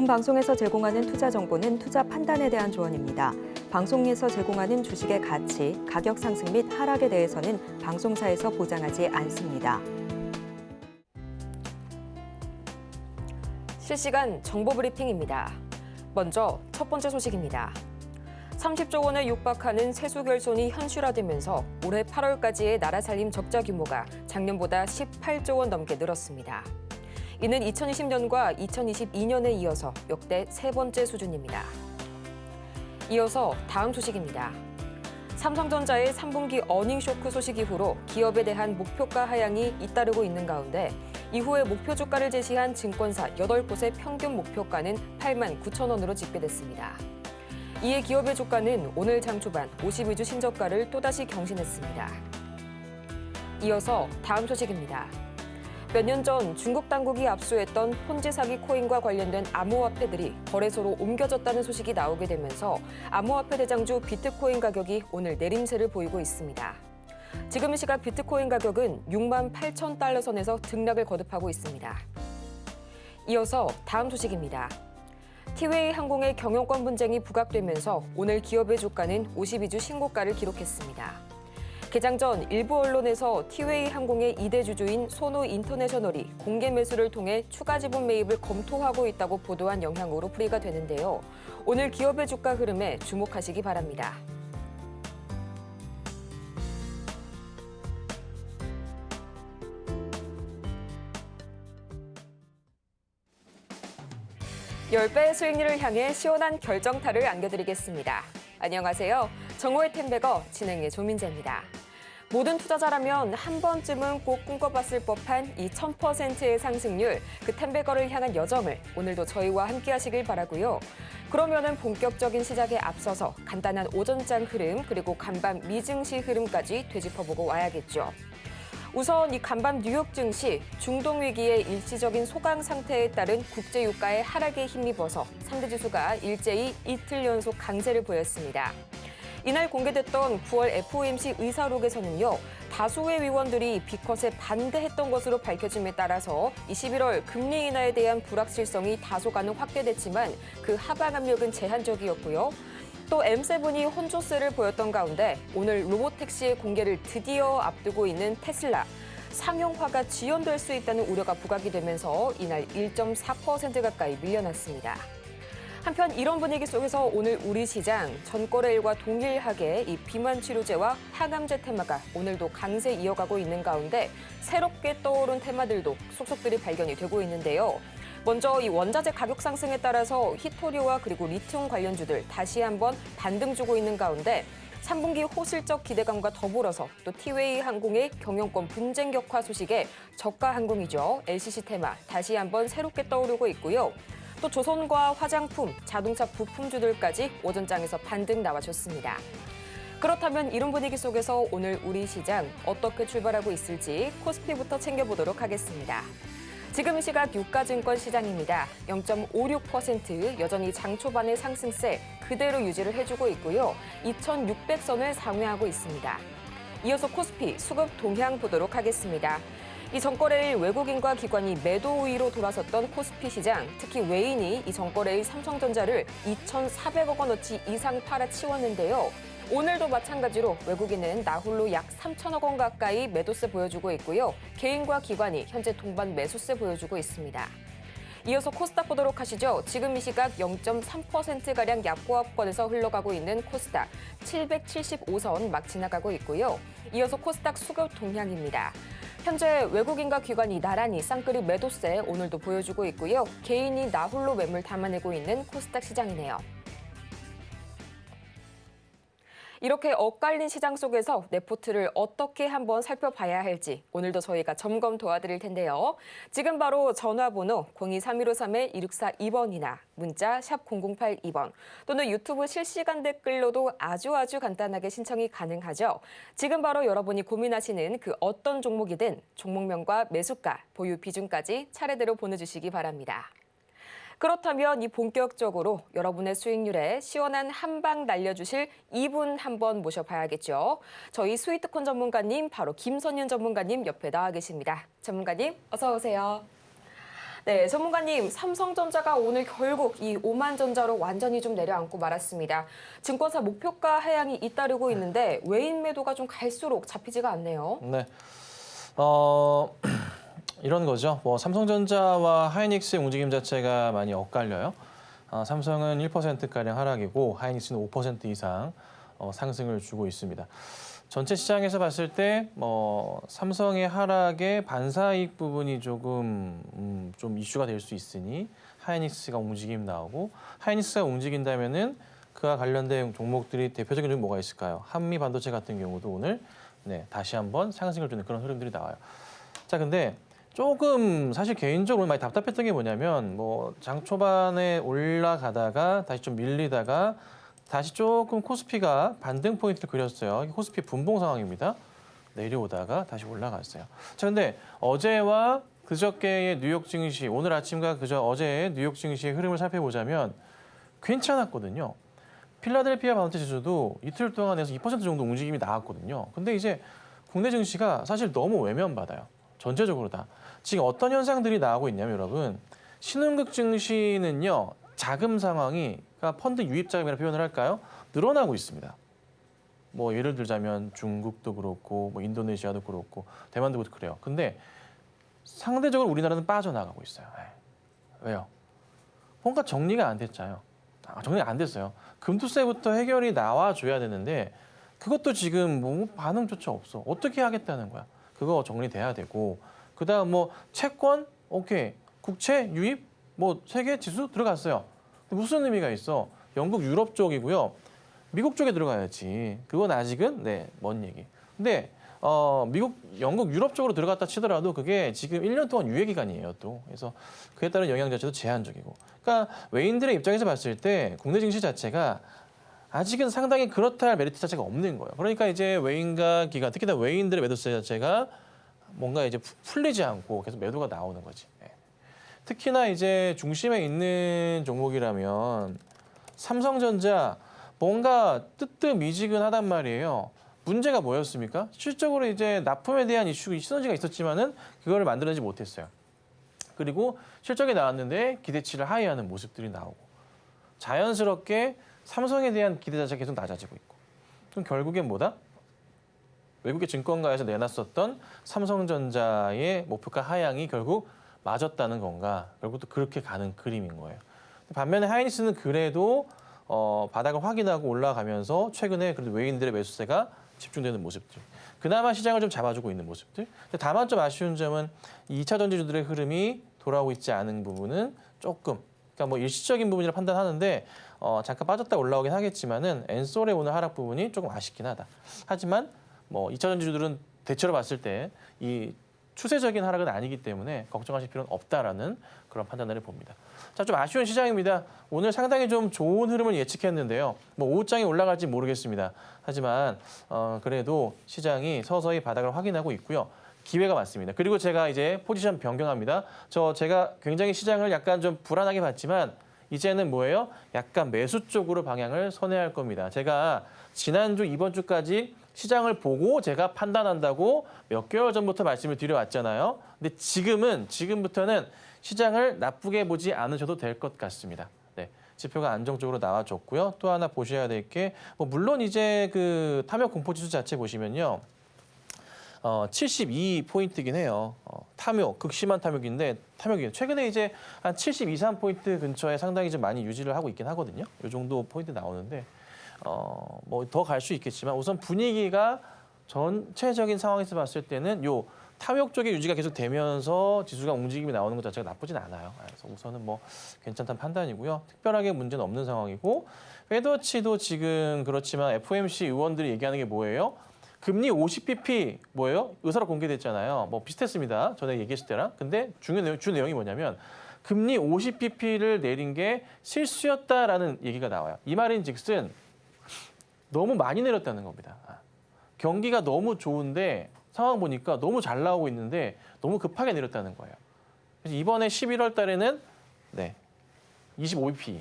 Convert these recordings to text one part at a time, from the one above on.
본 방송에서 제공하는 투자 정보는 투자 판단에 대한 조언입니다. 방송에서 제공하는 주식의 가치, 가격 상승 및 하락에 대해서는 방송사에서 보장하지 않습니다. 실시간 정보 브리핑입니다. 먼저 첫 번째 소식입니다. 30조 원에 육박하는 세수 결손이 현실화되면서 올해 8월까지의 나라 살림 적자 규모가 작년보다 18조 원 넘게 늘었습니다. 이는 2020년과 2022년에 이어서 역대 세 번째 수준입니다. 이어서 다음 소식입니다. 삼성전자의 3분기 어닝 쇼크 소식 이후로 기업에 대한 목표가 하향이 잇따르고 있는 가운데 이후에 목표 주가를 제시한 증권사 8곳의 평균 목표가는 8만 9천 원으로 집계됐습니다. 이에 기업의 주가는 오늘 장 초반 52주 신저가를 또다시 경신했습니다. 이어서 다음 소식입니다. 몇 년 전 중국 당국이 압수했던 폰지 사기 코인과 관련된 암호화폐들이 거래소로 옮겨졌다는 소식이 나오게 되면서 암호화폐 대장주 비트코인 가격이 오늘 내림세를 보이고 있습니다. 지금 시각 비트코인 가격은 6만 8천 달러 선에서 등락을 거듭하고 있습니다. 이어서 다음 소식입니다. 티웨이 항공의 경영권 분쟁이 부각되면서 오늘 기업의 주가는 52주 신고가를 기록했습니다. 개장 전 일부 언론에서 티웨이 항공의 2대 주주인 소노 인터내셔널이 공개 매수를 통해 추가 지분 매입을 검토하고 있다고 보도한 영향으로 풀이가 되는데요. 오늘 기업의 주가 흐름에 주목하시기 바랍니다. (10배의) 수익률을 향해 시원한 결정타를 안겨드리겠습니다. 안녕하세요. 정호의 템베거 진행의 조민재입니다. 모든 투자자라면 한 번쯤은 꼭 꿈꿔봤을 법한 이 1000%의 상승률, 그 템베거를 향한 여정을 오늘도 저희와 함께 하시길 바라고요. 그러면은 본격적인 시작에 앞서서 간단한 오전장 흐름 그리고 간밤 미증시 흐름까지 되짚어보고 와야겠죠. 우선 이 간밤 뉴욕 증시 중동 위기의 일시적인 소강 상태에 따른 국제 유가의 하락에 힘입어서 상대 지수가 일제히 이틀 연속 강세를 보였습니다. 이날 공개됐던 9월 FOMC 의사록에서는요, 다수의 위원들이 비컷에 반대했던 것으로 밝혀짐에 따라서 11월 금리 인하에 대한 불확실성이 다소간은 확대됐지만 그 하방 압력은 제한적이었고요. 또 M7이 혼조세를 보였던 가운데 오늘 로보택시의 공개를 드디어 앞두고 있는 테슬라. 상용화가 지연될 수 있다는 우려가 부각이 되면서 이날 1.4% 가까이 밀려났습니다. 한편 이런 분위기 속에서 오늘 우리 시장 전거래일과 동일하게 이 비만 치료제와 항암제 테마가 오늘도 강세 이어가고 있는 가운데 새롭게 떠오른 테마들도 속속들이 발견이 되고 있는데요. 먼저 이 원자재 가격 상승에 따라서 히토리와 그리고 리튬 관련주들 다시 한번 반등 주고 있는 가운데 3분기 호실적 기대감과 더불어서 또 티웨이 항공의 경영권 분쟁 격화 소식에 저가 항공이죠. LCC 테마 다시 한번 새롭게 떠오르고 있고요. 또 조선과 화장품, 자동차 부품주들까지 오전장에서 반등 나와줬습니다. 그렇다면 이런 분위기 속에서 오늘 우리 시장 어떻게 출발하고 있을지 코스피부터 챙겨보도록 하겠습니다. 지금 시각 유가증권 시장입니다. 0.56% 여전히 장 초반의 상승세 그대로 유지를 해주고 있고요. 2,600선을 상회하고 있습니다. 이어서 코스피 수급 동향 보도록 하겠습니다. 이 전거래일 외국인과 기관이 매도 우위로 돌아섰던 코스피 시장, 특히 외인이 이 전거래일 삼성전자를 2,400억 원어치 이상 팔아치웠는데요. 오늘도 마찬가지로 외국인은 나홀로 약 3천억 원 가까이 매도세 보여주고 있고요. 개인과 기관이 현재 동반 매수세 보여주고 있습니다. 이어서 코스닥 보도록 하시죠. 지금 이 시각 0.3%가량 약보합권에서 흘러가고 있는 코스닥 775선 막 지나가고 있고요. 이어서 코스닥 수급 동향입니다. 현재 외국인과 기관이 나란히 쌍끌이 매도세 오늘도 보여주고 있고요. 개인이 나홀로 매물 담아내고 있는 코스닥 시장이네요. 이렇게 엇갈린 시장 속에서 레포트를 어떻게 한번 살펴봐야 할지 오늘도 저희가 점검 도와드릴 텐데요. 지금 바로 전화번호 023153-2642번이나 문자 샵 0082번 또는 유튜브 실시간 댓글로도 아주 간단하게 신청이 가능하죠. 지금 바로 여러분이 고민하시는 그 어떤 종목이든 종목명과 매수가, 보유 비중까지 차례대로 보내주시기 바랍니다. 그렇다면 이 본격적으로 여러분의 수익률에 시원한 한방 날려주실 이분 한번 모셔봐야겠죠. 저희 스위트콘 전문가님, 바로 김선윤 전문가님 옆에 나와 계십니다. 전문가님, 어서 오세요. 네, 전문가님, 삼성전자가 오늘 결국 이 오만전자로 완전히 좀 내려앉고 말았습니다. 증권사 목표가 하향이 잇따르고 있는데 외인 매도가 좀 갈수록 잡히지가 않네요. 네. 이런 거죠. 뭐 삼성전자와 하이닉스의 움직임 자체가 많이 엇갈려요. 삼성은 1%가량 하락이고 하이닉스는 5% 이상 상승을 주고 있습니다. 전체 시장에서 봤을 때 삼성의 하락의 반사이익 부분이 조금 좀 이슈가 될 수 있으니 하이닉스가 움직임 나오고 하이닉스가 움직인다면은 그와 관련된 종목들이 대표적인 종목이 뭐가 있을까요? 한미 반도체 같은 경우도 오늘 다시 한번 상승을 주는 그런 흐름들이 나와요. 자, 근데 조금 사실 개인적으로 많이 답답했던 게 뭐냐면 장 초반에 올라가다가 다시 좀 밀리다가 다시 조금 코스피가 반등 포인트를 그렸어요. 코스피 분봉 상황입니다. 내려오다가 다시 올라갔어요. 자, 근데 어제와 그저께의 뉴욕 증시, 오늘 아침과 어제의 뉴욕 증시의 흐름을 살펴보자면 괜찮았거든요. 필라델피아 반도체 지수도 이틀 동안에서 2% 정도 움직임이 나왔거든요. 근데 이제 국내 증시가 사실 너무 외면받아요. 전체적으로 다. 지금 어떤 현상들이 나오고 있냐면 여러분, 신흥국 증시는요. 자금 상황이, 그러니까 펀드 유입 자금이라 표현을 할까요? 늘어나고 있습니다. 예를 들자면 중국도 그렇고 인도네시아도 그렇고 대만도 그래요. 근데 상대적으로 우리나라는 빠져나가고 있어요. 왜요? 뭔가 정리가 안 됐잖아요. 정리가 안 됐어요. 금투세부터 해결이 나와줘야 되는데 그것도 지금 반응조차 없어. 어떻게 하겠다는 거야? 그거 정리돼야 되고 그다음 채권 오케이 국채 유입 세계 지수 들어갔어요. 무슨 의미가 있어? 영국 유럽 쪽이고요. 미국 쪽에 들어가야지. 그건 아직은 먼 얘기. 근데 영국 유럽 쪽으로 들어갔다 치더라도 그게 지금 1년 동안 유예 기간이에요, 또. 그래서 그에 따른 영향 자체도 제한적이고. 그러니까 외인들의 입장에서 봤을 때 국내 증시 자체가 아직은 상당히 그렇다 할 메리트 자체가 없는 거예요. 그러니까 이제 외인과 기관, 특히나 외인들의 매도세 자체가 뭔가 이제 풀리지 않고 계속 매도가 나오는 거지. 특히나 이제 중심에 있는 종목이라면 삼성전자 뭔가 뜨뜻미지근하단 말이에요. 문제가 뭐였습니까? 실적으로 이제 납품에 대한 이슈, 시너지가 있었지만은 그거를 만들어내지 못했어요. 그리고 실적이 나왔는데 기대치를 하회하는 모습들이 나오고 자연스럽게 삼성에 대한 기대 자체가 계속 낮아지고 있고 그럼 결국엔 뭐다? 외국의 증권가에서 내놨었던 삼성전자의 목표가 하향이 결국 맞았다는 건가? 결국 또 그렇게 가는 그림인 거예요. 반면에 하이닉스는 그래도 바닥을 확인하고 올라가면서 최근에 그래도 외인들의 매수세가 집중되는 모습들. 그나마 시장을 좀 잡아주고 있는 모습들. 다만 좀 아쉬운 점은 2차 전지주들의 흐름이 돌아오고 있지 않은 부분은 조금, 그러니까 일시적인 부분이라 판단하는데 잠깐 빠졌다 올라오긴 하겠지만은 엔솔의 오늘 하락 부분이 조금 아쉽긴 하다. 하지만 2차 전지주들은 대체로 봤을 때 이 추세적인 하락은 아니기 때문에 걱정하실 필요는 없다라는 그런 판단을 봅니다. 자, 좀 아쉬운 시장입니다. 오늘 상당히 좀 좋은 흐름을 예측했는데요. 오후장에 올라갈지 모르겠습니다. 하지만 그래도 시장이 서서히 바닥을 확인하고 있고요. 기회가 많습니다. 그리고 제가 이제 포지션 변경합니다. 제가 굉장히 시장을 약간 좀 불안하게 봤지만 이제는 뭐예요? 약간 매수 쪽으로 방향을 선회할 겁니다. 제가 지난주, 이번 주까지 시장을 보고 제가 판단한다고 몇 개월 전부터 말씀을 드려왔잖아요. 근데 지금부터는 시장을 나쁘게 보지 않으셔도 될 것 같습니다. 지표가 안정적으로 나와줬고요. 또 하나 보셔야 될 게 물론 이제 그 탐욕 공포지수 자체 보시면요. 72포인트긴 해요. 탐욕, 극심한 탐욕인데 최근에 이제 한 72, 3포인트 근처에 상당히 좀 많이 유지를 하고 있긴 하거든요. 이 정도 포인트 나오는데 더 갈 수 있겠지만 우선 분위기가 전체적인 상황에서 봤을 때는 요 탐욕 쪽의 유지가 계속 되면서 지수가 움직임이 나오는 것 자체가 나쁘진 않아요. 그래서 우선은 괜찮다는 판단이고요. 특별하게 문제는 없는 상황이고 페드워치도 지금 그렇지만 FOMC 의원들이 얘기하는 게 뭐예요? 금리 50bp 뭐예요? 의사로 공개됐잖아요. 비슷했습니다. 전에 얘기했을 때랑. 근데 주 내용이 뭐냐면 금리 50bp를 내린 게 실수였다라는 얘기가 나와요. 이 말인즉슨 너무 많이 내렸다는 겁니다. 경기가 너무 좋은데 상황 보니까 너무 잘 나오고 있는데 너무 급하게 내렸다는 거예요. 그래서 이번에 11월 달에는 25bp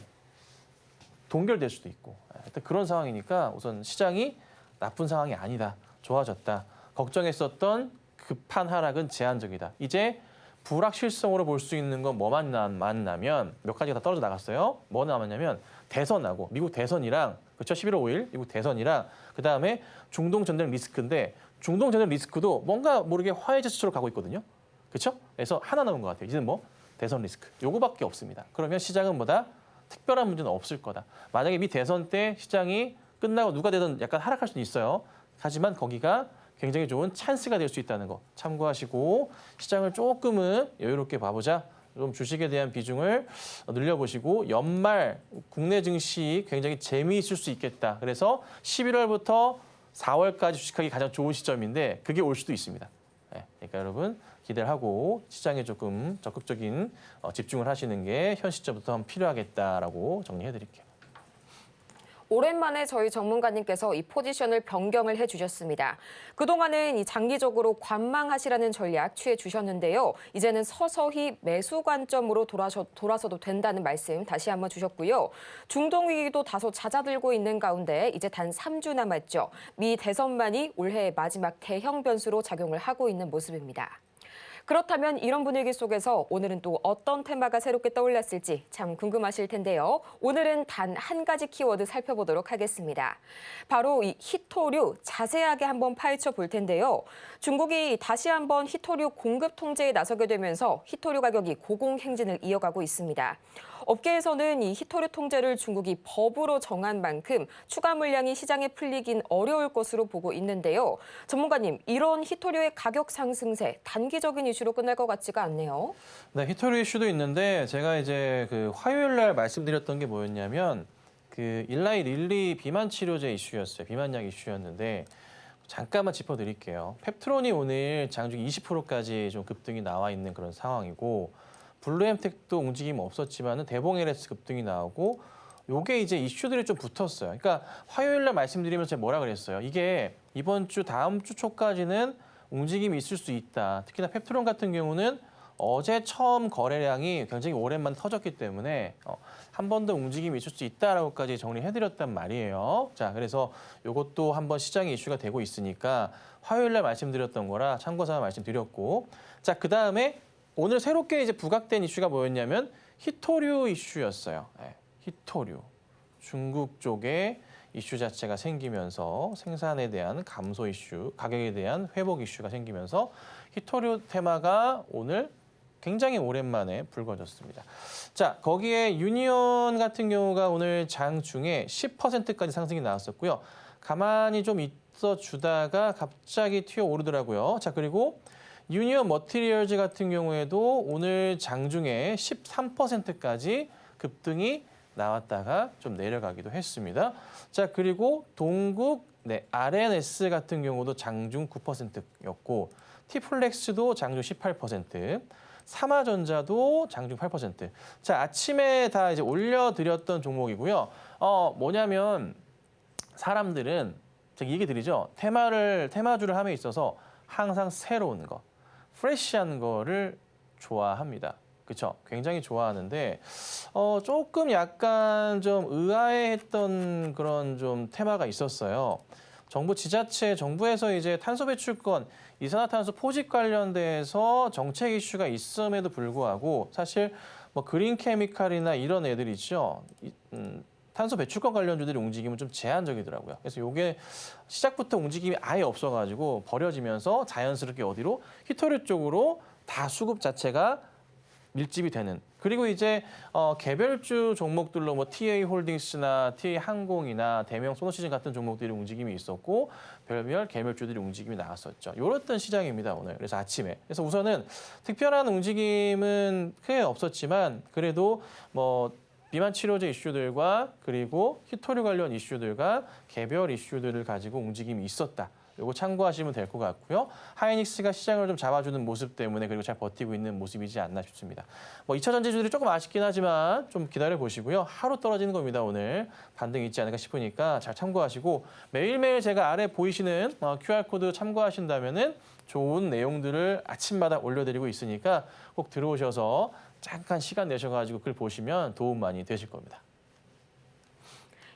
동결될 수도 있고 그런 상황이니까 우선 시장이 나쁜 상황이 아니다. 좋아졌다. 걱정했었던 급한 하락은 제한적이다. 이제 불확실성으로 볼 수 있는 건 뭐만 남았냐면 몇 가지가 다 떨어져 나갔어요. 뭐 남았냐면 대선하고 미국 대선이랑 그렇죠? 11월 5일 미국 대선이랑 그다음에 중동 전쟁 리스크인데 중동 전쟁 리스크도 뭔가 모르게 화해 제스처로 가고 있거든요. 그렇죠? 그래서 하나 남은 것 같아요. 이제는 뭐 대선 리스크 요거밖에 없습니다. 그러면 시장은 뭐다? 특별한 문제는 없을 거다. 만약에 미 대선 때 시장이 끝나고 누가 되든 약간 하락할 수는 있어요. 하지만 거기가 굉장히 좋은 찬스가 될 수 있다는 거 참고하시고 시장을 조금은 여유롭게 봐보자. 좀 주식에 대한 비중을 늘려보시고 연말 국내 증시 굉장히 재미있을 수 있겠다. 그래서 11월부터 4월까지 주식하기 가장 좋은 시점인데 그게 올 수도 있습니다. 네, 그러니까 여러분 기대를 하고 시장에 조금 적극적인 집중을 하시는 게 현 시점부터 필요하겠다라고 정리해드릴게요. 오랜만에 저희 전문가님께서 이 포지션을 변경을 해주셨습니다. 그동안은 이 장기적으로 관망하시라는 전략 취해주셨는데요. 이제는 서서히 매수 관점으로 돌아서도 된다는 말씀 다시 한번 주셨고요. 중동 위기도 다소 잦아들고 있는 가운데 이제 단 3주 남았죠. 미 대선만이 올해의 마지막 대형 변수로 작용을 하고 있는 모습입니다. 그렇다면 이런 분위기 속에서 오늘은 또 어떤 테마가 새롭게 떠올랐을지 참 궁금하실 텐데요. 오늘은 단 한 가지 키워드 살펴보도록 하겠습니다. 바로 이 히토류 자세하게 한번 파헤쳐 볼 텐데요. 중국이 다시 한번 히토류 공급 통제에 나서게 되면서 히토류 가격이 고공행진을 이어가고 있습니다. 업계에서는 이 히토류 통제를 중국이 법으로 정한 만큼 추가 물량이 시장에 풀리긴 어려울 것으로 보고 있는데요. 전문가님, 이런 히토류의 가격 상승세 단기적인 이슈로 끝날 것 같지가 않네요. 네, 히토류 이슈도 있는데 제가 이제 그 화요일 날 말씀드렸던 게 뭐였냐면 그 일라이 릴리 비만 치료제 이슈였어요. 비만약 이슈였는데 잠깐만 짚어드릴게요. 펩트론이 오늘 장중 20%까지 좀 급등이 나와 있는 그런 상황이고 블루엠텍도 움직임 없었지만은 대봉 LS 급등이 나오고 요게 이제 이슈들이 좀 붙었어요. 그러니까 화요일 날 말씀드리면서 제가 뭐라 그랬어요. 이게 이번 주 다음 주 초까지는 움직임이 있을 수 있다. 특히나 펩트론 같은 경우는 어제 처음 거래량이 굉장히 오랜만에 터졌기 때문에 한 번 더 움직임이 있을 수 있다라고까지 정리해드렸단 말이에요. 자, 그래서 이것도 한번 시장의 이슈가 되고 있으니까 화요일 날 말씀드렸던 거라 참고삼아 말씀드렸고, 자, 그 다음에 오늘 새롭게 이제 부각된 이슈가 뭐였냐면 히토류 이슈였어요. 네, 히토류. 중국 쪽에 이슈 자체가 생기면서 생산에 대한 감소 이슈, 가격에 대한 회복 이슈가 생기면서 히토류 테마가 오늘 굉장히 오랜만에 불거졌습니다. 자, 거기에 유니온 같은 경우가 오늘 장중에 10%까지 상승이 나왔었고요. 가만히 좀 있어 주다가 갑자기 튀어 오르더라고요. 자, 그리고 유니온 머티리얼즈 같은 경우에도 오늘 장중에 13%까지 급등이 나왔다가 좀 내려가기도 했습니다. 자, 그리고 동국 RNS 같은 경우도 장중 9%였고 T플렉스도 장중 18%, 삼화전자도 장중 8%. 자, 아침에 다 이제 올려드렸던 종목이고요. 뭐냐면 사람들은 제가 얘기 드리죠. 테마주를 함에 있어서 항상 새로운 거, 프레시한 거를 좋아합니다. 그렇죠? 굉장히 좋아하는데 조금 약간 좀 의아해했던 그런 좀 테마가 있었어요. 정부 지자체, 정부에서 이제 탄소 배출권, 이산화탄소 포집 관련돼서 정책 이슈가 있음에도 불구하고 사실 뭐 그린 케미칼이나 이런 애들 있죠. 탄소 배출권 관련주들이 움직임은 좀 제한적이더라고요. 그래서 이게 시작부터 움직임이 아예 없어가지고 버려지면서 자연스럽게 어디로? 히토류 쪽으로 다 수급 자체가 밀집이 되는. 그리고 이제 개별주 종목들로 뭐 TA 홀딩스나 TA 항공이나 대명 소노시즌 같은 종목들이 움직임이 있었고 별별 개별주들이 움직임이 나왔었죠. 이랬던 시장입니다, 오늘. 그래서 아침에. 그래서 우선은 특별한 움직임은 크게 없었지만 그래도 뭐 비만 치료제 이슈들과 그리고 히토류 관련 이슈들과 개별 이슈들을 가지고 움직임이 있었다. 이거 참고하시면 될 것 같고요. 하이닉스가 시장을 좀 잡아주는 모습 때문에 그리고 잘 버티고 있는 모습이지 않나 싶습니다. 뭐 2차 전지주들이 조금 아쉽긴 하지만 좀 기다려 보시고요. 하루 떨어지는 겁니다, 오늘. 반등이 있지 않을까 싶으니까 잘 참고하시고 매일매일 제가 아래 보이시는 QR코드 참고하신다면은 좋은 내용들을 아침마다 올려드리고 있으니까 꼭 들어오셔서 잠깐 시간 내셔가지고 글 보시면 도움 많이 되실 겁니다.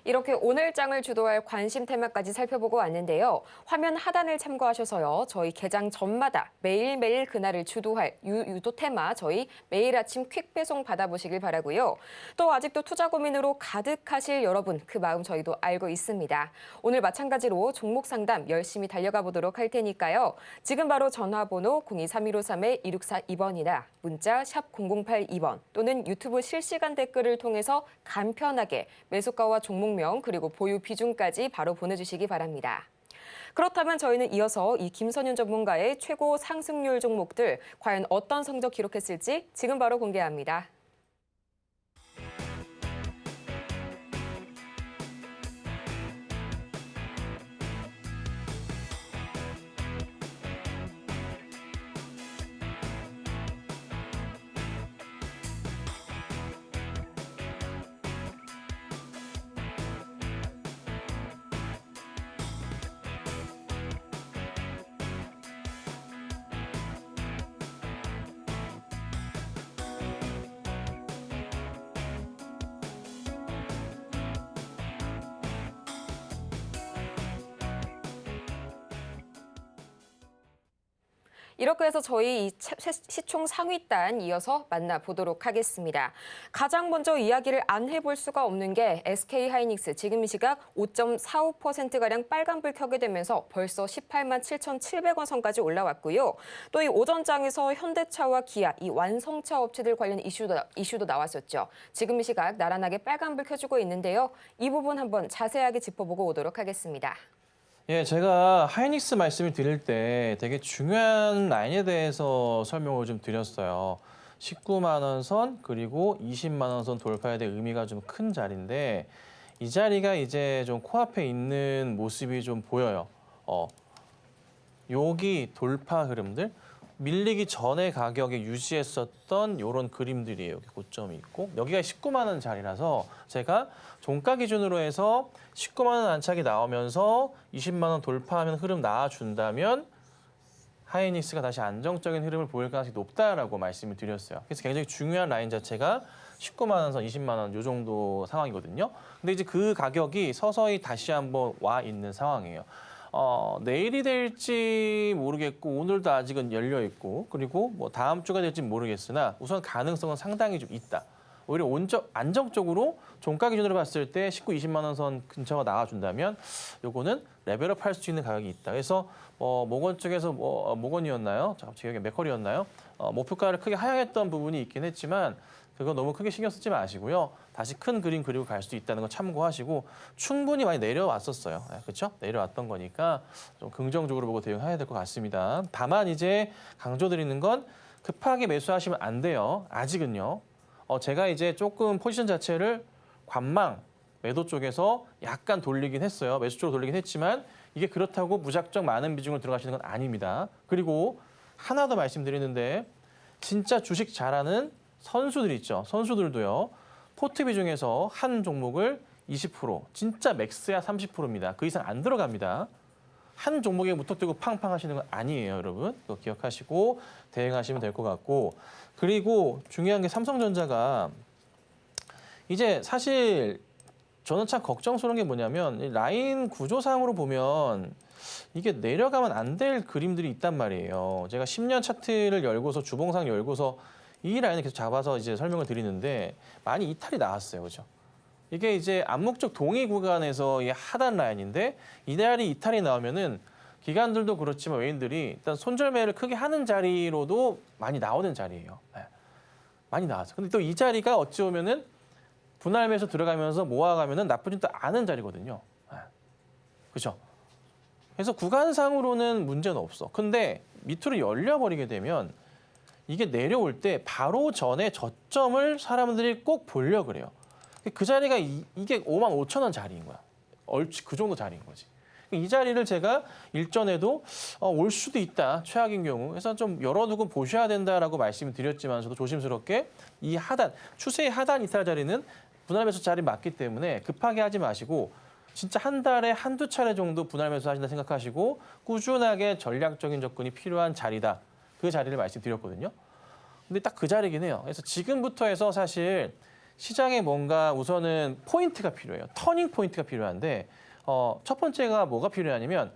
이렇게 오늘 장을 주도할 관심 테마까지 살펴보고 왔는데요. 화면 하단을 참고하셔서요. 저희 개장 전마다 매일매일 그날을 주도할 유도 테마 저희 매일 아침 퀵 배송 받아보시길 바라고요. 또 아직도 투자 고민으로 가득하실 여러분 그 마음 저희도 알고 있습니다. 오늘 마찬가지로 종목 상담 열심히 달려가 보도록 할 테니까요. 지금 바로 전화번호 02-3243-2642번이나 문자 샵 0082번 또는 유튜브 실시간 댓글을 통해서 간편하게 매수가와 종목명 그리고 보유 비중까지 바로 보내주시기 바랍니다. 그렇다면 저희는 이어서 이 김선윤 전문가의 최고 상승률 종목들 과연 어떤 성적 기록했을지 지금 바로 공개합니다. 이렇게 해서 저희 이 시총 상위단 이어서 만나보도록 하겠습니다. 가장 먼저 이야기를 안 해볼 수가 없는 게 SK하이닉스 지금 이 시각 5.45%가량 빨간불 켜게 되면서 벌써 18만 7,700원 선까지 올라왔고요. 또 이 오전장에서 현대차와 기아, 이 완성차 업체들 관련 이슈도 나왔었죠. 지금 이 시각 나란하게 빨간불 켜주고 있는데요. 이 부분 한번 자세하게 짚어보고 오도록 하겠습니다. 예, 제가 하이닉스 말씀을 드릴 때 되게 중요한 라인에 대해서 설명을 좀 드렸어요. 19만 원 선 그리고 20만 원 선 돌파에 대한 의미가 좀 큰 자리인데 이 자리가 이제 좀 코앞에 있는 모습이 좀 보여요. 여기 돌파 흐름들 밀리기 전에 가격에 유지했었던 이런 그림들이에요. 여기 고점이 있고 여기가 19만 원 자리라서 제가 종가 기준으로 해서 19만 원 안착이 나오면서 20만 원 돌파하면 흐름 나와준다면 하이닉스가 다시 안정적인 흐름을 보일 가능성이 높다라고 말씀을 드렸어요. 그래서 굉장히 중요한 라인 자체가 19만 원선 20만 원 이 정도 상황이거든요. 근데 이제 그 가격이 서서히 다시 한번 와 있는 상황이에요. 내일이 될지 모르겠고 오늘도 아직은 열려 있고 그리고 뭐 다음 주가 될지 모르겠으나 우선 가능성은 상당히 좀 있다. 오히려 안정적으로 종가 기준으로 봤을 때 19, 20만 원 선 근처가 나와준다면 요거는 레벨업 할 수 있는 가격이 있다. 그래서 모건 쪽에서 모건이었나요? 제 기억에 맥커리였나요? 목표가를 크게 하향했던 부분이 있긴 했지만 그거 너무 크게 신경 쓰지 마시고요. 다시 큰 그림 그리고 갈 수 있다는 거 참고하시고 충분히 많이 내려왔었어요. 그렇죠? 내려왔던 거니까 좀 긍정적으로 보고 대응해야 될 것 같습니다. 다만 이제 강조드리는 건 급하게 매수하시면 안 돼요. 아직은요. 제가 이제 조금 포지션 자체를 관망, 매도 쪽에서 약간 돌리긴 했어요. 매수 쪽으로 돌리긴 했지만 이게 그렇다고 무작정 많은 비중을 들어가시는 건 아닙니다. 그리고 하나 더 말씀드리는데 진짜 주식 잘하는 선수들 있죠. 선수들도요. 포트 비중에서 한 종목을 20%, 진짜 맥스야 30%입니다. 그 이상 안 들어갑니다. 한 종목에 무턱대고 팡팡 하시는 건 아니에요, 여러분. 그거 기억하시고 대응하시면 될 것 같고. 그리고 중요한 게 삼성전자가 이제 사실 저는 참 걱정스러운 게 뭐냐면 이 라인 구조상으로 보면 이게 내려가면 안 될 그림들이 있단 말이에요. 제가 10년 차트를 열고서 주봉상 열고서 이 라인을 계속 잡아서 이제 설명을 드리는데 많이 이탈이 나왔어요. 그죠? 이게 이제 암묵적 동의 구간에서 이 하단 라인인데 이 자리 이탈이 나오면은 기관들도 그렇지만 외인들이 일단 손절매를 크게 하는 자리로도 많이 나오는 자리예요. 네. 많이 나왔어. 근데 또 이 자리가 어찌 보면은 분할 매수 들어가면서 모아가면은 나쁘지도 않은 자리거든요. 네. 그렇죠? 그래서 구간상으로는 문제는 없어. 근데 밑으로 열려버리게 되면 이게 내려올 때 바로 전에 저점을 사람들이 꼭 보려고 그래요. 그 자리가 이게 5만 5천 원 자리인 거야. 얼추 그 정도 자리인 거지. 이 자리를 제가 일전에도 올 수도 있다. 최악인 경우. 그래서 좀 열어두고 보셔야 된다라고 말씀을 드렸지만서도 조심스럽게 이 하단, 추세의 하단 이탈 자리는 분할 매수 자리 맞기 때문에 급하게 하지 마시고 진짜 한 달에 한두 차례 정도 분할 매수 하신다 생각하시고 꾸준하게 전략적인 접근이 필요한 자리다. 그 자리를 말씀드렸거든요. 근데 딱 그 자리긴 해요. 그래서 지금부터 해서 사실 시장에 뭔가 우선은 포인트가 필요해요. 터닝 포인트가 필요한데 첫 번째가 뭐가 필요하냐면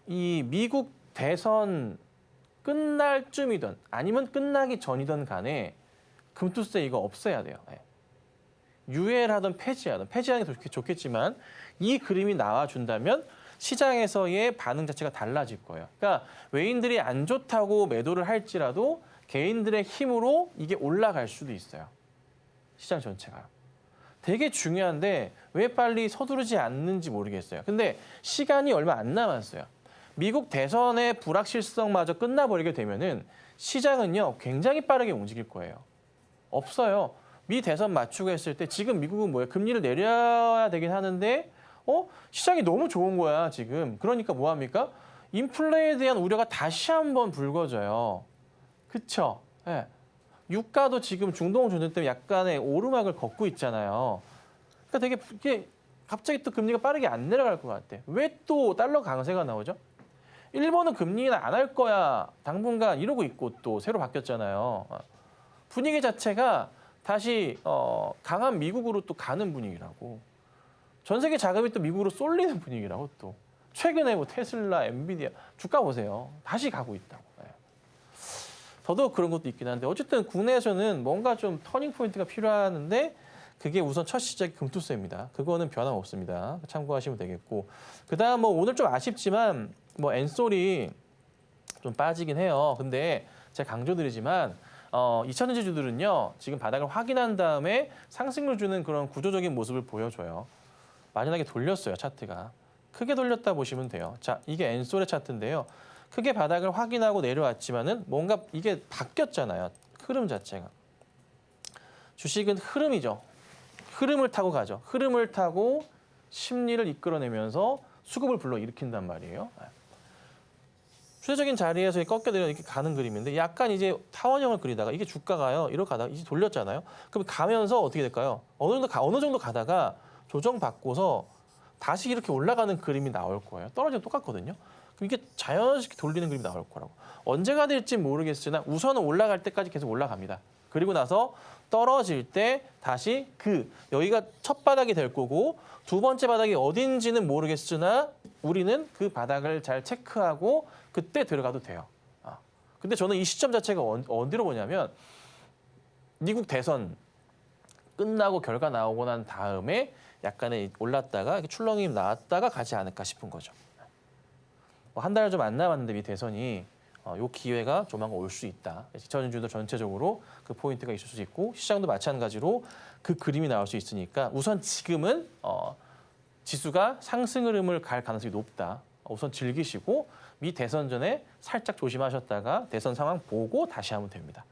이 미국 대선 끝날 쯤이든 아니면 끝나기 전이든 간에 금투세 이거 없애야 돼요. 예. 유예하든 폐지하는 게 좋겠지만 이 그림이 나와준다면 시장에서의 반응 자체가 달라질 거예요. 그러니까 외인들이 안 좋다고 매도를 할지라도 개인들의 힘으로 이게 올라갈 수도 있어요. 시장 전체가. 되게 중요한데 왜 빨리 서두르지 않는지 모르겠어요. 근데 시간이 얼마 안 남았어요. 미국 대선의 불확실성마저 끝나버리게 되면은 시장은요 굉장히 빠르게 움직일 거예요. 없어요. 미 대선 맞추고 했을 때 지금 미국은 뭐예요? 금리를 내려야 되긴 하는데 시장이 너무 좋은 거야 지금. 그러니까 뭐 합니까? 인플레에 대한 우려가 다시 한번 불거져요. 그쵸? 예. 유가도 지금 중동 전쟁 때문에 약간의 오르막을 걷고 있잖아요. 그러니까 되게 이게 갑자기 또 금리가 빠르게 안 내려갈 것 같아. 왜 또 달러 강세가 나오죠? 일본은 금리 인하 안 할 거야 당분간 이러고 있고 또 새로 바뀌었잖아요. 분위기 자체가 다시 강한 미국으로 또 가는 분위기라고. 전 세계 자금이 또 미국으로 쏠리는 분위기라고 또. 최근에 뭐 테슬라, 엔비디아 주가 보세요. 다시 가고 있다고. 더더욱 그런 것도 있긴 한데 어쨌든 국내에서는 뭔가 좀 터닝 포인트가 필요한데 그게 우선 첫 시작이 금투세입니다. 그거는 변함없습니다. 참고하시면 되겠고. 그다음 뭐 오늘 좀 아쉽지만 뭐 엔솔이 좀 빠지긴 해요. 근데 제가 강조드리지만 2000년지주들은요. 지금 바닥을 확인한 다음에 상승을 주는 그런 구조적인 모습을 보여줘요. 만연하게 돌렸어요. 차트가. 크게 돌렸다 보시면 돼요. 자, 이게 엔솔의 차트인데요. 크게 바닥을 확인하고 내려왔지만은 뭔가 이게 바뀌었잖아요. 흐름 자체가. 주식은 흐름이죠. 흐름을 타고 가죠. 흐름을 타고 심리를 이끌어내면서 수급을 불러일으킨단 말이에요. 추세적인 자리에서 꺾여내려 이렇게 가는 그림인데 약간 이제 타원형을 그리다가 이게 주가가요. 이렇게 가다가 이제 돌렸잖아요. 그럼 가면서 어떻게 될까요? 어느 정도 가다가 조정받고서 다시 이렇게 올라가는 그림이 나올 거예요. 떨어지면 똑같거든요. 그럼 이게 자연스럽게 돌리는 그림이 나올 거라고. 언제가 될지 모르겠으나 우선은 올라갈 때까지 계속 올라갑니다. 그리고 나서 떨어질 때 다시 여기가 첫 바닥이 될 거고 두 번째 바닥이 어딘지는 모르겠으나 우리는 그 바닥을 잘 체크하고 그때 들어가도 돼요. 근데 저는 이 시점 자체가 어디로 보냐면 미국 대선 끝나고 결과 나오고 난 다음에 약간의 올랐다가 출렁이 나왔다가 가지 않을까 싶은 거죠. 한 달 좀 안 남았는데 미 대선이 요 기회가 조만간 올 수 있다. 2000년주도 전체적으로 그 포인트가 있을 수 있고 시장도 마찬가지로 그 그림이 나올 수 있으니까 우선 지금은 지수가 상승 흐름을 갈 가능성이 높다. 우선 즐기시고 미 대선 전에 살짝 조심하셨다가 대선 상황 보고 다시 하면 됩니다.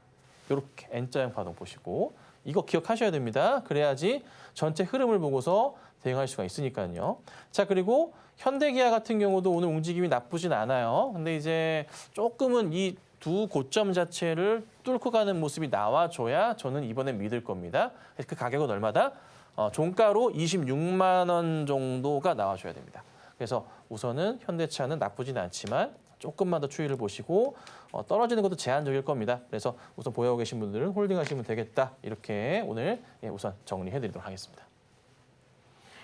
이렇게 N자형 파동 보시고 이거 기억하셔야 됩니다. 그래야지 전체 흐름을 보고서 대응할 수가 있으니까요. 자, 그리고 현대기아 같은 경우도 오늘 움직임이 나쁘진 않아요. 근데 이제 조금은 이 두 고점 자체를 뚫고 가는 모습이 나와줘야 저는 이번엔 믿을 겁니다. 그 가격은 얼마다? 종가로 26만 원 정도가 나와줘야 됩니다. 그래서 우선은 현대차는 나쁘진 않지만 조금만 더 추이를 보시고 떨어지는 것도 제한적일 겁니다. 그래서 우선 보유하고 계신 분들은 홀딩하시면 되겠다. 이렇게 오늘 우선 정리해드리도록 하겠습니다.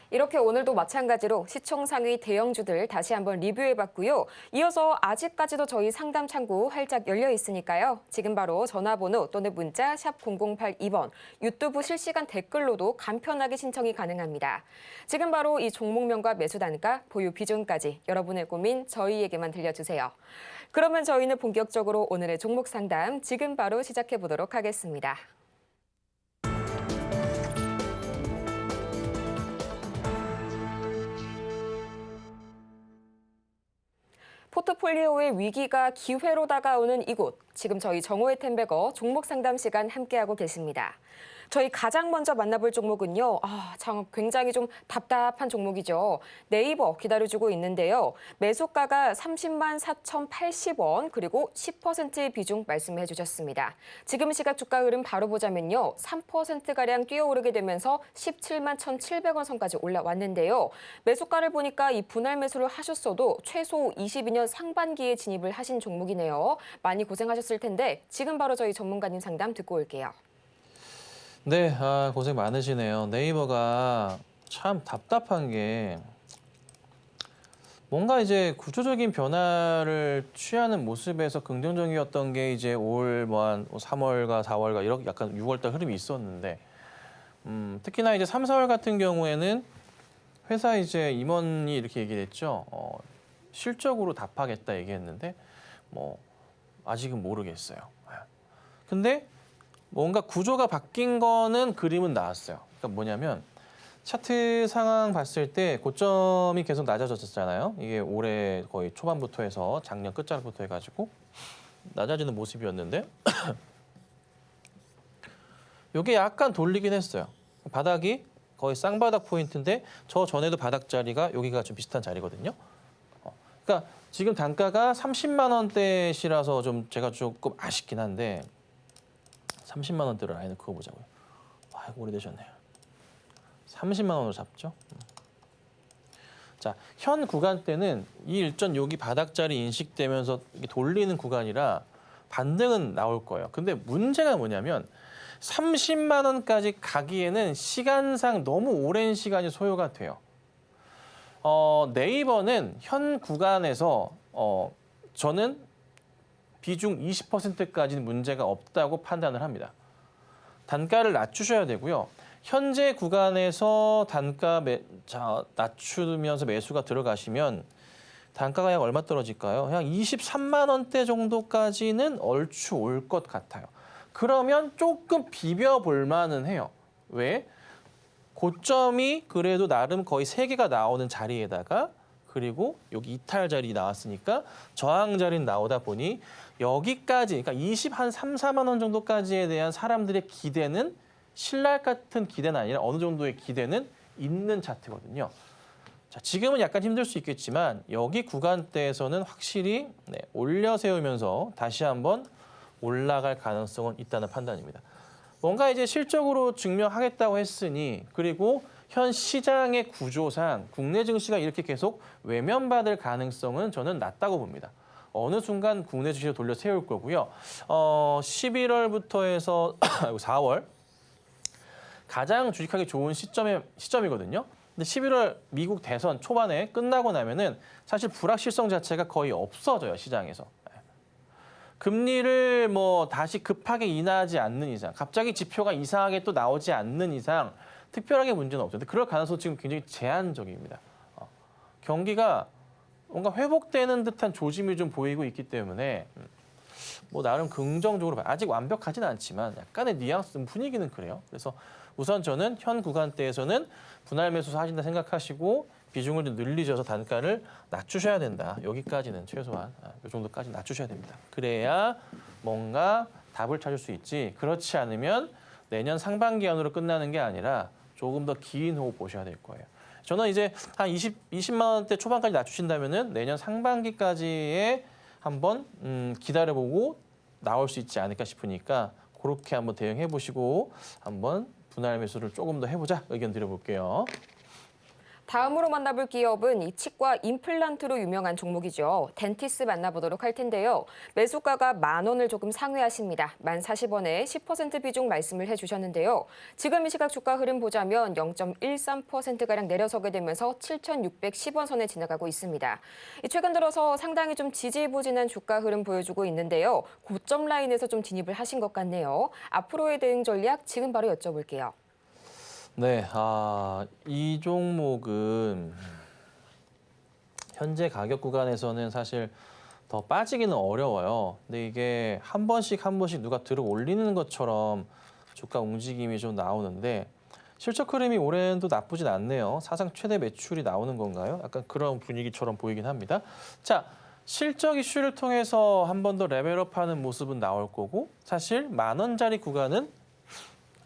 이렇게 오늘도 마찬가지로 시총 상위 대형주들 다시 한번 리뷰해봤고요. 이어서 아직까지도 저희 상담 창구 활짝 열려 있으니까요. 지금 바로 전화번호 또는 문자 샵 0082번, 유튜브 실시간 댓글로도 간편하게 신청이 가능합니다. 지금 바로 이 종목명과 매수 단가, 보유 비중까지 여러분의 고민 저희에게만 들려주세요. 그러면 저희는 본격적으로 오늘의 종목 상담 지금 바로 시작해보도록 하겠습니다. 포트폴리오의 위기가 기회로 다가오는 이곳. 지금 저희 정호의 템베거 종목 상담 시간 함께하고 계십니다. 저희 가장 먼저 만나볼 종목은요. 참 굉장히 좀 답답한 종목이죠. 네이버 기다려주고 있는데요. 매수가가 30만 4,080원 그리고 10% 비중 말씀해 주셨습니다. 지금 시각 주가 흐름 바로 보자면요. 3%가량 뛰어오르게 되면서 17만 1,700원 선까지 올라왔는데요. 매수가를 보니까 이 분할 매수를 하셨어도 최소 22년 상반기에 진입을 하신 종목이네요. 많이 고생하셨을 텐데 지금 바로 저희 전문가님 상담 듣고 올게요. 네, 고생 많으시네요. 네이버가 참 답답한 게 뭔가 이제 구조적인 변화를 취하는 모습에서 긍정적이었던 게 이제 올 뭐 한 3월과 4월과 이렇게 약간 6월달 흐름이 있었는데 특히나 이제 3, 4월 같은 경우에는 회사 이제 임원이 이렇게 얘기했죠. 실적으로 답하겠다 얘기했는데 뭐 아직은 모르겠어요. 근데 뭔가 구조가 바뀐 거는 그림은 나왔어요. 그러니까 뭐냐면 차트 상황 봤을 때 고점이 계속 낮아졌잖아요. 이게 올해 거의 초반부터 해서 작년 끝자락부터 해가지고 낮아지는 모습이었는데 이게 약간 돌리긴 했어요. 바닥이 거의 쌍바닥 포인트인데 저 전에도 바닥 자리가 여기가 좀 비슷한 자리거든요. 그러니까 지금 단가가 30만 원대시라서 좀 제가 조금 아쉽긴 한데 30만 원대로 라인을 그어보자고요. 아이고 오래되셨네요. 30만 원으로 잡죠. 자, 현 구간대는 이 일전 여기 바닥자리 인식되면서 돌리는 구간이라 반등은 나올 거예요. 근데 문제가 뭐냐면 30만 원까지 가기에는 시간상 너무 오랜 시간이 소요가 돼요. 네이버는 현 구간에서 저는 비중 20%까지는 문제가 없다고 판단을 합니다. 단가를 낮추셔야 되고요. 현재 구간에서 단가 낮추면서 매수가 들어가시면 단가가 약 얼마 떨어질까요? 그냥 23만 원대 정도까지는 얼추 올 것 같아요. 그러면 조금 비벼볼 만은 해요. 왜? 고점이 그래도 나름 거의 3개가 나오는 자리에다가 그리고 여기 이탈 자리 나왔으니까 저항 자리 나오다 보니 여기까지 그러니까 3, 4만 원 정도까지에 대한 사람들의 기대는 신랄 같은 기대는 아니라 어느 정도의 기대는 있는 차트거든요. 자, 지금은 약간 힘들 수 있겠지만 여기 구간대에서는 확실히 올려 세우면서 다시 한번 올라갈 가능성은 있다는 판단입니다. 뭔가 이제 실적으로 증명하겠다고 했으니 그리고 현 시장의 구조상 국내 증시가 이렇게 계속 외면받을 가능성은 저는 낮다고 봅니다. 어느 순간 국내 주식을 돌려 세울 거고요. 11월부터 해서 4월 가장 주식하기 좋은 시점이거든요. 근데 11월 미국 대선 초반에 끝나고 나면은 사실 불확실성 자체가 거의 없어져요, 시장에서. 금리를 뭐 다시 급하게 인하하지 않는 이상, 갑자기 지표가 이상하게 또 나오지 않는 이상 특별하게 문제는 없죠. 근데 그럴 가능성은 지금 굉장히 제한적입니다. 경기가 뭔가 회복되는 듯한 조짐이 좀 보이고 있기 때문에 뭐 나름 긍정적으로 아직 완벽하지는 않지만 약간의 뉘앙스 분위기는 그래요. 그래서 우선 저는 현 구간대에서는 분할 매수 하신다 생각하시고 비중을 좀 늘리셔서 단가를 낮추셔야 된다. 여기까지는 최소한 이 정도까지 낮추셔야 됩니다. 그래야 뭔가 답을 찾을 수 있지. 그렇지 않으면 내년 상반기 안으로 끝나는 게 아니라 조금 더 긴 호흡 보셔야 될 거예요. 저는 이제 한 20만 원대 초반까지 낮추신다면은 내년 상반기까지에 한번 기다려보고 나올 수 있지 않을까 싶으니까 그렇게 한번 대응해 보시고 한번 분할 매수를 조금 더 해보자 의견 드려볼게요. 다음으로 만나볼 기업은 이 치과 임플란트로 유명한 종목이죠. 덴티스 만나보도록 할 텐데요. 매수가가 10,000원을 조금 상회하십니다. 10,040원에 10% 비중 말씀을 해주셨는데요. 지금 이 시각 주가 흐름 보자면 0.13%가량 내려서게 되면서 7,610원 선에 지나가고 있습니다. 최근 들어서 상당히 좀 지지부진한 주가 흐름 보여주고 있는데요. 고점 라인에서 좀 진입을 하신 것 같네요. 앞으로의 대응 전략 지금 바로 여쭤볼게요. 네, 이 종목은 현재 가격 구간에서는 사실 더 빠지기는 어려워요. 근데 이게 한 번씩 누가 들어 올리는 것처럼 주가 움직임이 좀 나오는데 실적 흐름이 올해는 나쁘진 않네요. 사상 최대 매출이 나오는 건가요? 약간 그런 분위기처럼 보이긴 합니다. 자, 실적 이슈를 통해서 한 번 더 레벨업하는 모습은 나올 거고 사실 10,000원짜리 구간은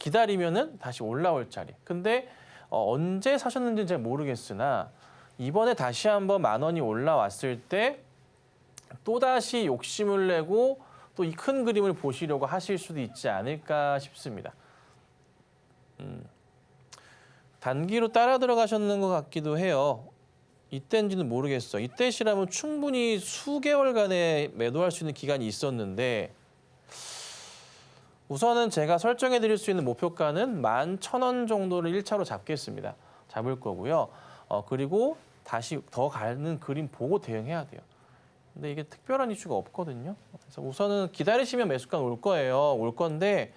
기다리면은 다시 올라올 자리. 근데 언제 사셨는지는 잘 모르겠으나 이번에 다시 한번 10,000원이 올라왔을 때 또다시 욕심을 내고 또 이 큰 그림을 보시려고 하실 수도 있지 않을까 싶습니다. 단기로 따라 들어가셨는 것 같기도 해요. 이때인지는 모르겠어요. 이때시라면 충분히 수개월간에 매도할 수 있는 기간이 있었는데 우선은 제가 설정해 드릴 수 있는 목표가는 11,000원 정도를 1차로 잡겠습니다. 잡을 거고요. 그리고 다시 더 가는 그림 보고 대응해야 돼요. 근데 이게 특별한 이슈가 없거든요. 그래서 우선은 기다리시면 매수가 올 거예요. 올 건데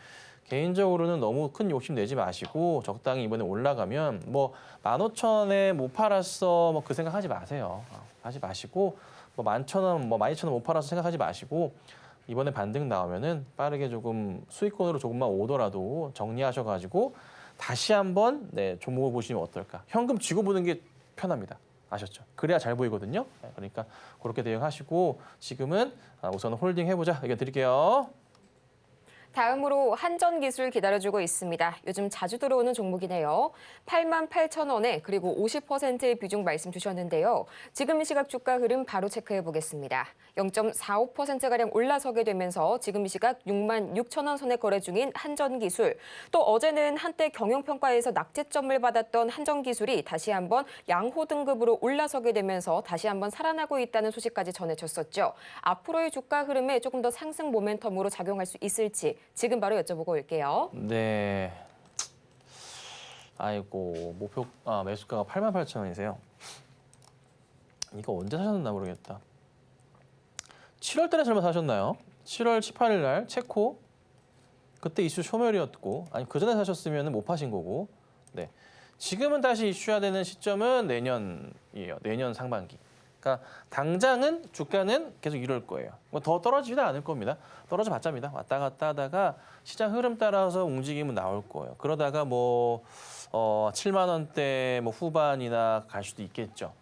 개인적으로는 너무 큰 욕심 내지 마시고 적당히 이번에 올라가면 뭐 15,000원에 못 팔았어 뭐 그 생각하지 마세요. 하지 마시고 뭐 11,000원, 뭐 12,000원 못 팔아서 생각하지 마시고 이번에 반등 나오면은 빠르게 조금 수익권으로 조금만 오더라도 정리하셔가지고 다시 한번 네, 종목을 보시면 어떨까. 현금 쥐고 보는 게 편합니다. 아셨죠? 그래야 잘 보이거든요. 네, 그러니까 그렇게 대응하시고 지금은 우선 홀딩 해보자 의견 드릴게요. 다음으로 한전기술 기다려주고 있습니다. 요즘 자주 들어오는 종목이네요. 88,000원에 그리고 50%의 비중 말씀 주셨는데요. 지금 이 시각 주가 흐름 바로 체크해 보겠습니다. 0.45%가량 올라서게 되면서 지금 이 시각 66,000원 선에 거래 중인 한전기술. 또 어제는 한때 경영평가에서 낙제점을 받았던 한전기술이 다시 한번 양호 등급으로 올라서게 되면서 다시 한번 살아나고 있다는 소식까지 전해졌었죠. 앞으로의 주가 흐름에 조금 더 상승 모멘텀으로 작용할 수 있을지 지금 바로 여쭤보고 올게요. 네. 아이고 매수가가 88,000원이세요. 이거 언제 사셨나 모르겠다. 7월 달에 설마 사셨나요? 7월 18일 날 체코 그때 이슈 소멸이었고 아니 그 전에 사셨으면 못 파신 거고. 네. 지금은 다시 이슈화 되는 시점은 내년이에요. 내년 상반기. 그러니까 당장은 주가는 계속 이럴 거예요. 뭐 더 떨어지지도 않을 겁니다. 떨어져 봤자입니다. 왔다 갔다 하다가 시장 흐름 따라서 움직임은 나올 거예요. 그러다가 뭐 7만 원대 뭐 후반이나 갈 수도 있겠죠.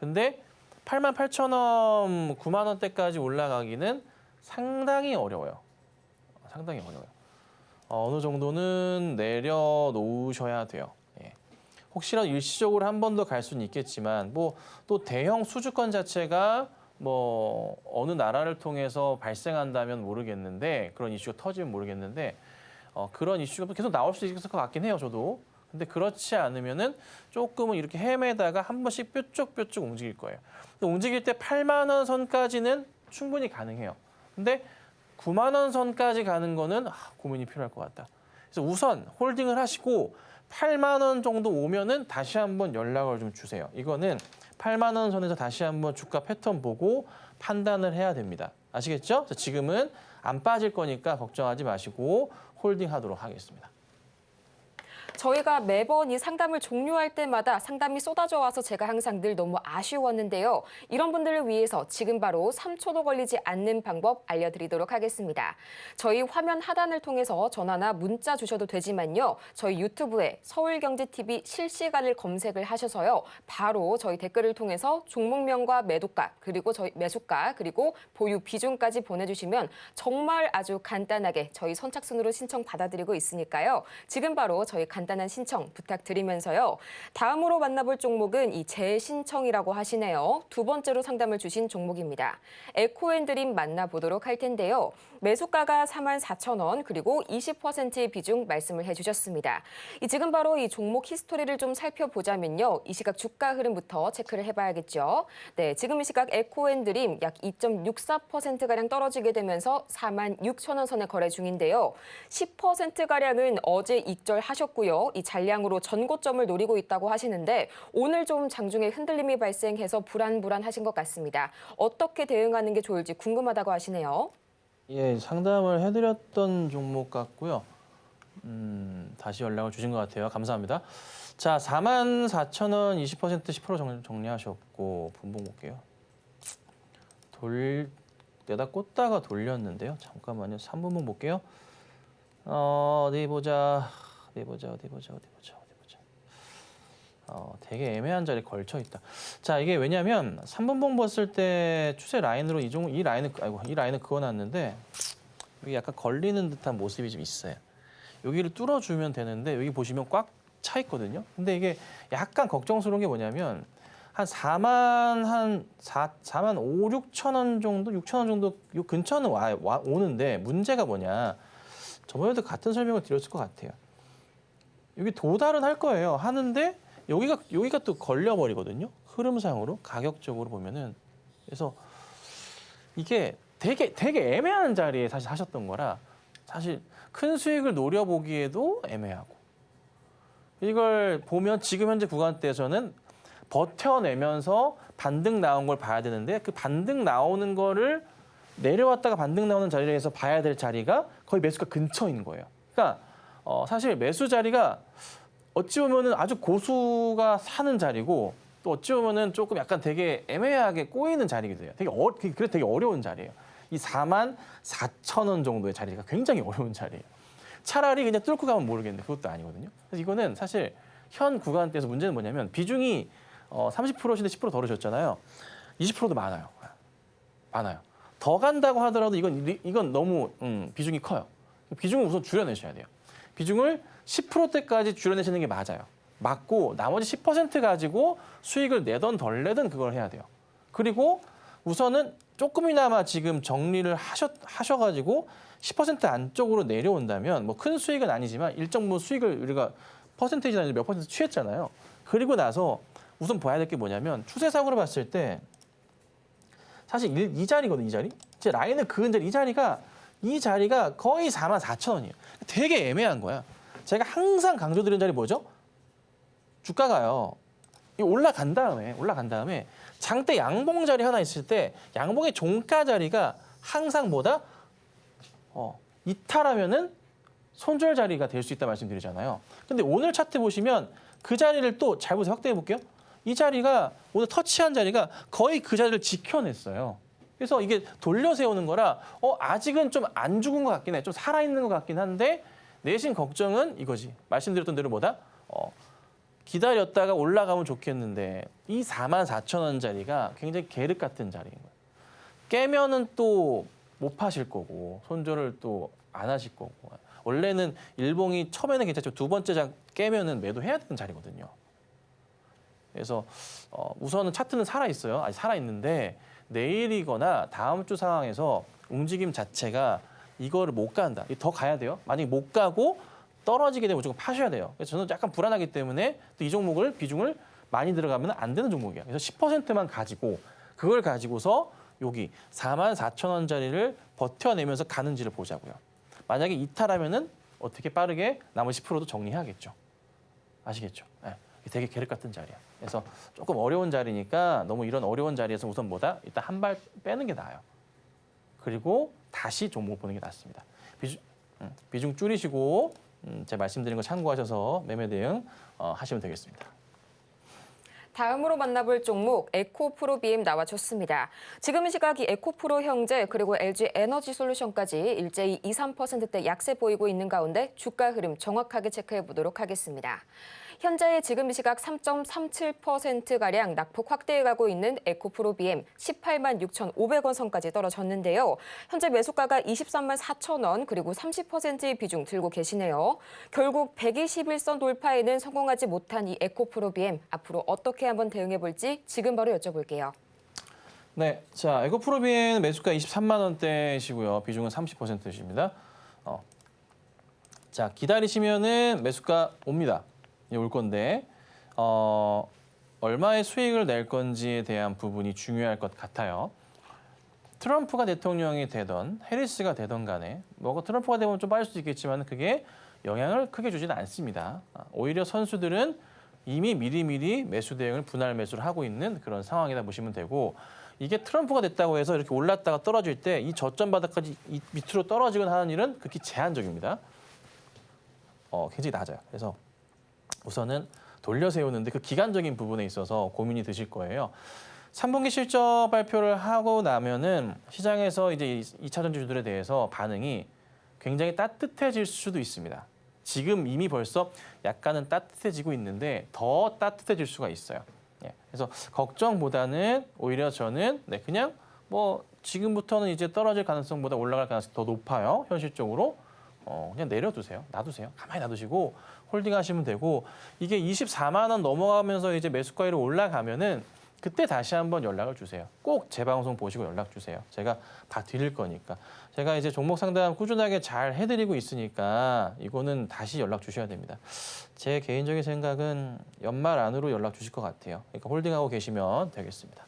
근데 88,000원, 9만 원대까지 올라가기는 상당히 어려워요. 상당히 어려워요. 어느 정도는 내려놓으셔야 돼요. 혹시라도 일시적으로 한 번 더 갈 수는 있겠지만 뭐 또 대형 수주권 자체가 뭐 어느 나라를 통해서 발생한다면 모르겠는데 그런 이슈가 터지면 모르겠는데 그런 이슈가 계속 나올 수 있을 것 같긴 해요. 저도. 근데 그렇지 않으면은 조금은 이렇게 헤매다가 한 번씩 뾰족뾰족 움직일 거예요. 근데 움직일 때 8만 원 선까지는 충분히 가능해요. 근데 9만 원 선까지 가는 거는 고민이 필요할 것 같다. 그래서 우선 홀딩을 하시고 8만 원 정도 오면은 다시 한번 연락을 좀 주세요. 이거는 8만 원 선에서 다시 한번 주가 패턴 보고 판단을 해야 됩니다. 아시겠죠? 지금은 안 빠질 거니까 걱정하지 마시고 홀딩하도록 하겠습니다. 저희가 매번 이 상담을 종료할 때마다 상담이 쏟아져 와서 제가 항상 늘 너무 아쉬웠는데요. 이런 분들을 위해서 지금 바로 3초도 걸리지 않는 방법 알려드리도록 하겠습니다. 저희 화면 하단을 통해서 전화나 문자 주셔도 되지만요. 저희 유튜브에 서울경제TV 실시간을 검색을 하셔서요. 바로 저희 댓글을 통해서 종목명과 매도가 그리고 저희 매수가 그리고 보유 비중까지 보내주시면 정말 아주 간단하게 저희 선착순으로 신청 받아드리고 있으니까요. 지금 바로 저희 간단한 신청 부탁드리면서요. 다음으로 만나볼 종목은 이 재신청이라고 하시네요. 두 번째로 상담을 주신 종목입니다. 에코앤드림 만나보도록 할 텐데요. 매수가가 44,000원 그리고 20%의 비중 말씀을 해주셨습니다. 지금 바로 이 종목 히스토리를 좀 살펴보자면요. 이 시각 주가 흐름부터 체크를 해봐야겠죠. 네, 지금 이 시각 에코앤드림 약 2.64%가량 떨어지게 되면서 46,000원 선에 거래 중인데요. 10%가량은 어제 익절하셨고요. 이 잔량으로 전고점을 노리고 있다고 하시는데 오늘 좀 장중에 흔들림이 발생해서 불안하신 것 같습니다. 어떻게 대응하는 게 좋을지 궁금하다고 하시네요. 예, 상담을 해드렸던 종목 같고요. 다시 연락을 주신 것 같아요. 감사합니다. 자, 44,000원 20% 10% 정리하셨고 분봉 볼게요. 내다 꽂다가 돌렸는데요. 잠깐만요. 3분봉 볼게요. 어디 보자. 되게 애매한 자리에 걸쳐 있다. 자, 이게 왜냐면 3분봉 봤을 때 추세 라인으로 이 라인을 그어놨는데 여기 약간 걸리는 듯한 모습이 좀 있어요. 여기를 뚫어주면 되는데 여기 보시면 꽉 차 있거든요. 근데 이게 약간 걱정스러운 게 뭐냐면 한 4만 5, 6천 원 정도, 6천 원 정도 요 근처는 오는데 문제가 뭐냐? 저번에도 같은 설명을 드렸을 것 같아요. 여기 도달은 할 거예요. 하는데 여기가 또 걸려버리거든요. 흐름상으로 가격적으로 보면은 그래서 이게 되게 애매한 자리에 사실 하셨던 거라 사실 큰 수익을 노려보기에도 애매하고 이걸 보면 지금 현재 구간대에서는 버텨내면서 반등 나온 걸 봐야 되는데 그 반등 나오는 거를 내려왔다가 반등 나오는 자리에서 봐야 될 자리가 거의 매수가 근처에 있는 거예요. 그러니까 사실 매수 자리가 어찌 보면은 아주 고수가 사는 자리고 또 어찌 보면은 조금 약간 되게 애매하게 꼬이는 자리기도 해요. 그래서 되게 어려운 자리예요. 이 44,000원 정도의 자리가 굉장히 어려운 자리예요. 차라리 그냥 뚫고 가면 모르겠는데 그것도 아니거든요. 그래서 이거는 사실 현 구간대에서 문제는 뭐냐면 비중이 30%신데 10% 덜어졌잖아요. 20%도 많아요. 많아요. 더 간다고 하더라도 이건 너무 비중이 커요. 비중을 우선 줄여내셔야 돼요. 비중을 10%대까지 줄여내시는 게 맞아요. 맞고 나머지 10% 가지고 수익을 내던 덜 내던 그걸 해야 돼요. 그리고 우선은 조금이나마 지금 정리를 하셔가지고 10% 안쪽으로 내려온다면 뭐 큰 수익은 아니지만 일정 부분 수익을 우리가 퍼센테이지나 몇 퍼센트 취했잖아요. 그리고 나서 우선 봐야 될 게 뭐냐면 추세상으로 봤을 때 사실 이 자리거든요. 이 자리. 제 라인을 그은 자리 이 자리가 거의 44,000원이에요. 되게 애매한 거야. 제가 항상 강조드리는 자리 뭐죠? 주가가요. 올라간 다음에 장대 양봉 자리 하나 있을 때 양봉의 종가 자리가 항상 뭐다? 이탈하면은 손절 자리가 될 수 있다 말씀드리잖아요. 근데 오늘 차트 보시면 그 자리를 또 잘 보세요. 확대해 볼게요. 이 자리가 오늘 터치한 자리가 거의 그 자리를 지켜냈어요. 그래서 이게 돌려 세우는 거라 아직은 좀 안 죽은 것 같긴 해. 좀 살아있는 것 같긴 한데 내심 걱정은 이거지. 말씀드렸던 대로 뭐다? 기다렸다가 올라가면 좋겠는데 이 44,000원짜리가 굉장히 계륵 같은 자리인 거예요. 깨면은 또 못 파실 거고 손절을 또 안 하실 거고 원래는 일봉이 처음에는 괜찮지만 두 번째 장 깨면은 매도해야 되는 자리거든요. 그래서 우선은 차트는 살아있어요. 아직 살아있는데 내일이거나 다음 주 상황에서 움직임 자체가 이거를 못 간다. 더 가야 돼요. 만약에 못 가고 떨어지게 되면 무조건 파셔야 돼요. 그래서 저는 약간 불안하기 때문에 또 이 종목을 비중을 많이 들어가면 안 되는 종목이야. 그래서 10%만 가지고 그걸 가지고서 여기 44,000원짜리를 버텨내면서 가는지를 보자고요. 만약에 이탈하면은 어떻게 빠르게 나머지 10%도 정리해야겠죠. 아시겠죠? 네. 되게 계륵 같은 자리야. 그래서 조금 어려운 자리니까 너무 이런 어려운 자리에서 우선 뭐다? 일단 한 발 빼는 게 나아요. 그리고 다시 종목 보는 게 낫습니다. 비중 줄이시고 제가 말씀드린 거 참고하셔서 매매 대응 하시면 되겠습니다. 다음으로 만나볼 종목 에코프로비엠 나와줬습니다. 지금 이 시각 이 에코프로 형제 그리고 LG 에너지솔루션까지 일제히 2, 3%대 약세 보이고 있는 가운데 주가 흐름 정확하게 체크해 보도록 하겠습니다. 현재 지금 이 시각 3.37%가량 낙폭 확대해가고 있는 에코프로비엠 18만 6,500원 선까지 떨어졌는데요. 현재 매수가가 23만 4천원 그리고 30%의 비중 들고 계시네요. 결국 121선 돌파에는 성공하지 못한 이 에코프로비엠 앞으로 어떻게 한번 대응해 볼지 지금 바로 여쭤볼게요. 네, 자 에코프로비엠 매수가 23만 원대시고요. 비중은 30%십니다. 자 기다리시면은 매수가 옵니다. 올 건데 얼마의 수익을 낼 건지에 대한 부분이 중요할 것 같아요. 트럼프가 대통령이 되던 해리스가 되던 간에 뭐 트럼프가 되면 좀 빠질 수도 있겠지만 그게 영향을 크게 주지는 않습니다. 오히려 선수들은 이미 미리미리 매수 대응을 분할 매수를 하고 있는 그런 상황이다 보시면 되고 이게 트럼프가 됐다고 해서 이렇게 올랐다가 떨어질 때 이 저점 바닥까지 밑으로 떨어지거나 하는 일은 극히 제한적입니다. 굉장히 낮아요. 그래서 우선은 돌려 세우는데 그 기간적인 부분에 있어서 고민이 드실 거예요. 3분기 실적 발표를 하고 나면은 시장에서 이제 2차 전지주들에 대해서 반응이 굉장히 따뜻해질 수도 있습니다. 지금 이미 벌써 약간은 따뜻해지고 있는데 더 따뜻해질 수가 있어요. 그래서 걱정보다는 오히려 저는 그냥 뭐 지금부터는 이제 떨어질 가능성보다 올라갈 가능성이 더 높아요. 현실적으로. 그냥 내려두세요. 놔두세요. 가만히 놔두시고 홀딩하시면 되고 이게 24만 원 넘어가면서 이제 매수가로 올라가면은 그때 다시 한번 연락을 주세요. 꼭 제 방송 보시고 연락 주세요. 제가 봐드릴 거니까. 제가 이제 종목 상담 꾸준하게 잘 해드리고 있으니까 이거는 다시 연락 주셔야 됩니다. 제 개인적인 생각은 연말 안으로 연락 주실 것 같아요. 그러니까 홀딩하고 계시면 되겠습니다.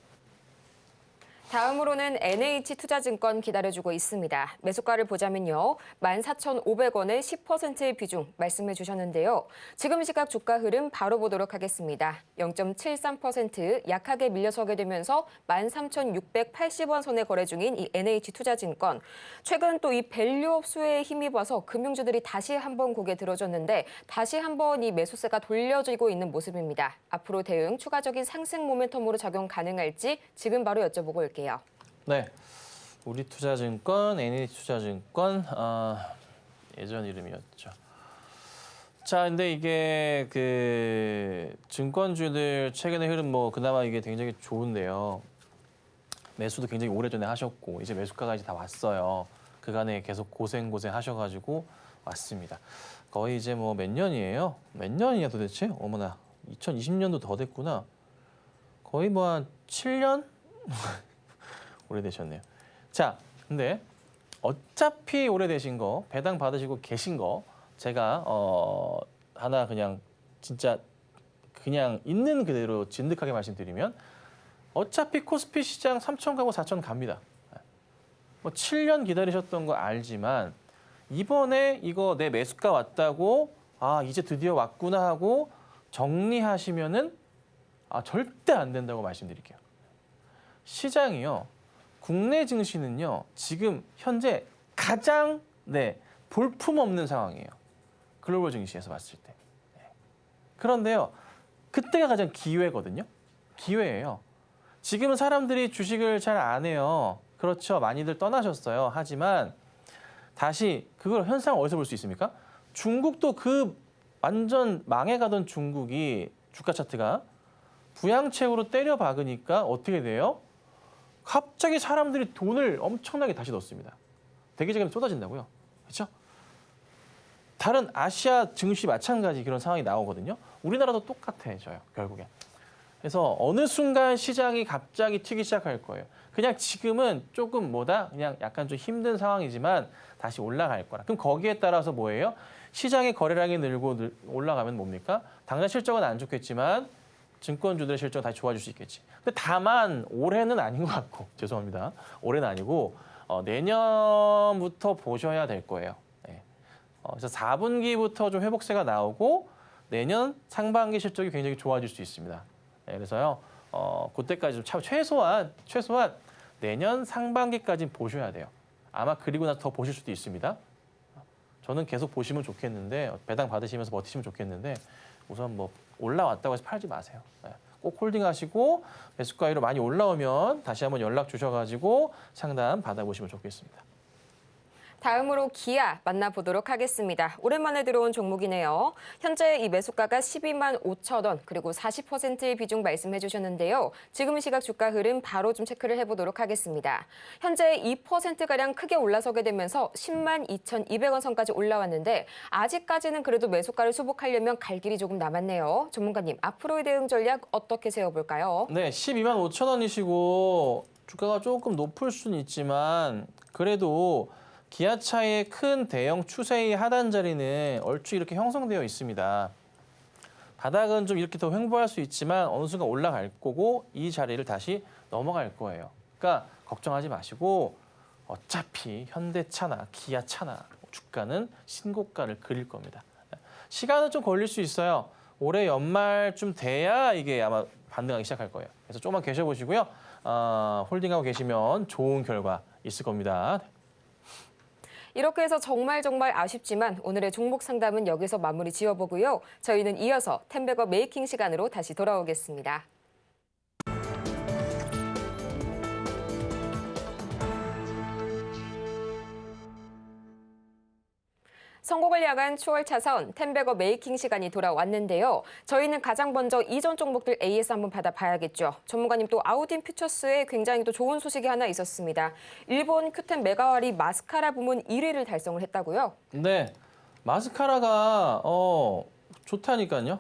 다음으로는 NH투자증권 기다려주고 있습니다. 매수가를 보자면요. 14,500원의 10%의 비중 말씀해 주셨는데요. 지금 시각 주가 흐름 바로 보도록 하겠습니다. 0.73% 약하게 밀려서게 되면서 13,680원 선에 거래 중인 이 NH투자증권. 최근 또 이 밸류업 수혜에 힘입어서 금융주들이 다시 한번 고개 들어줬는데 다시 한번 이 매수세가 돌려지고 있는 모습입니다. 앞으로 대응 추가적인 상승 모멘텀으로 작용 가능할지 지금 바로 여쭤보고 올게요. 네, 우리투자증권, NH투자증권 예전 이름이었죠. 자, 근데 이게 그 증권주들 최근의 흐름 뭐 그나마 이게 굉장히 좋은데요. 매수도 굉장히 오래전에 하셨고 이제 매수가가 이제 다 왔어요. 그간에 계속 고생 하셔가지고 왔습니다. 거의 이제 뭐 몇 년이에요? 몇 년이야 도대체? 어머나, 2020년도 더 됐구나. 거의 뭐 한 7년? 오래되셨네요. 자, 근데 어차피 오래되신 거, 배당 받으시고 계신 거 제가 하나 그냥 진짜 그냥 있는 그대로 진득하게 말씀드리면 어차피 코스피 시장 3천 가고 4천 갑니다. 뭐 7년 기다리셨던 거 알지만 이번에 이거 내 매수가 왔다고 이제 드디어 왔구나 하고 정리하시면은 절대 안 된다고 말씀드릴게요. 시장이요. 국내 증시는요. 지금 현재 가장 볼품없는 상황이에요. 글로벌 증시에서 봤을 때. 그런데요. 그때가 가장 기회거든요. 기회예요. 지금은 사람들이 주식을 잘 안 해요. 그렇죠. 많이들 떠나셨어요. 하지만 다시 그걸 현상 어디서 볼 수 있습니까? 중국도 그 완전 망해가던 중국이 주가 차트가 부양책으로 때려 박으니까 어떻게 돼요? 갑자기 사람들이 돈을 엄청나게 다시 넣습니다. 대기자금이 쏟아진다고요. 그렇죠? 다른 아시아 증시 마찬가지 그런 상황이 나오거든요. 우리나라도 똑같아져요, 결국엔. 그래서 어느 순간 시장이 갑자기 튀기 시작할 거예요. 그냥 지금은 조금 그냥 약간 좀 힘든 상황이지만 다시 올라갈 거라. 그럼 거기에 따라서 뭐예요? 시장의 거래량이 늘고 올라가면 뭡니까? 당장 실적은 안 좋겠지만 증권주들의 실적은 다시 좋아질 수 있겠지. 근데 다만 올해는 아닌 것 같고 죄송합니다. 올해는 아니고 내년부터 보셔야 될 거예요. 네. 그래서 4분기부터 좀 회복세가 나오고 내년 상반기 실적이 굉장히 좋아질 수 있습니다. 네, 그래서요 그때까지 좀 최소한 내년 상반기까지는 보셔야 돼요. 아마 그리고 나서 더 보실 수도 있습니다. 저는 계속 보시면 좋겠는데 배당 받으시면서 버티시면 좋겠는데 우선 뭐 올라왔다고 해서 팔지 마세요. 꼭 홀딩하시고 매수가로 많이 올라오면 다시 한번 연락 주셔가지고 상담 받아보시면 좋겠습니다. 다음으로 기아 만나보도록 하겠습니다. 오랜만에 들어온 종목이네요. 현재 이 매수가가 12만 5천 원 그리고 40%의 비중 말씀해 주셨는데요. 지금 시각 주가 흐름 바로 좀 체크를 해보도록 하겠습니다. 현재 2%가량 크게 올라서게 되면서 10만 2,200원 선까지 올라왔는데 아직까지는 그래도 매수가를 수복하려면 갈 길이 조금 남았네요. 전문가님, 앞으로의 대응 전략 어떻게 세워볼까요? 네, 12만 5천 원이시고 주가가 조금 높을 수는 있지만 그래도 기아차의 큰 대형 추세의 하단 자리는 얼추 이렇게 형성되어 있습니다. 바닥은 좀 이렇게 더 횡보할 수 있지만 어느 순간 올라갈 거고 이 자리를 다시 넘어갈 거예요. 그러니까 걱정하지 마시고 어차피 현대차나 기아차나 주가는 신고가를 그릴 겁니다. 시간은 좀 걸릴 수 있어요. 올해 연말쯤 돼야 이게 아마 반등하기 시작할 거예요. 그래서 조금만 계셔보시고요. 홀딩하고 계시면 좋은 결과 있을 겁니다. 이렇게 해서 정말 아쉽지만 오늘의 종목 상담은 여기서 마무리 지어보고요. 저희는 이어서 텐베거 메이킹 시간으로 다시 돌아오겠습니다. 선곡을 향한 추월 차선 텐베거 메이킹 시간이 돌아왔는데요. 저희는 가장 먼저 이전 종목들 AS 한번 받아봐야겠죠. 전문가님 또 아우딘 퓨처스에 굉장히 또 좋은 소식이 하나 있었습니다. 일본 큐텐 메가와리 마스카라 부문 1위를 달성을 했다고요? 네, 마스카라가 좋다니까요.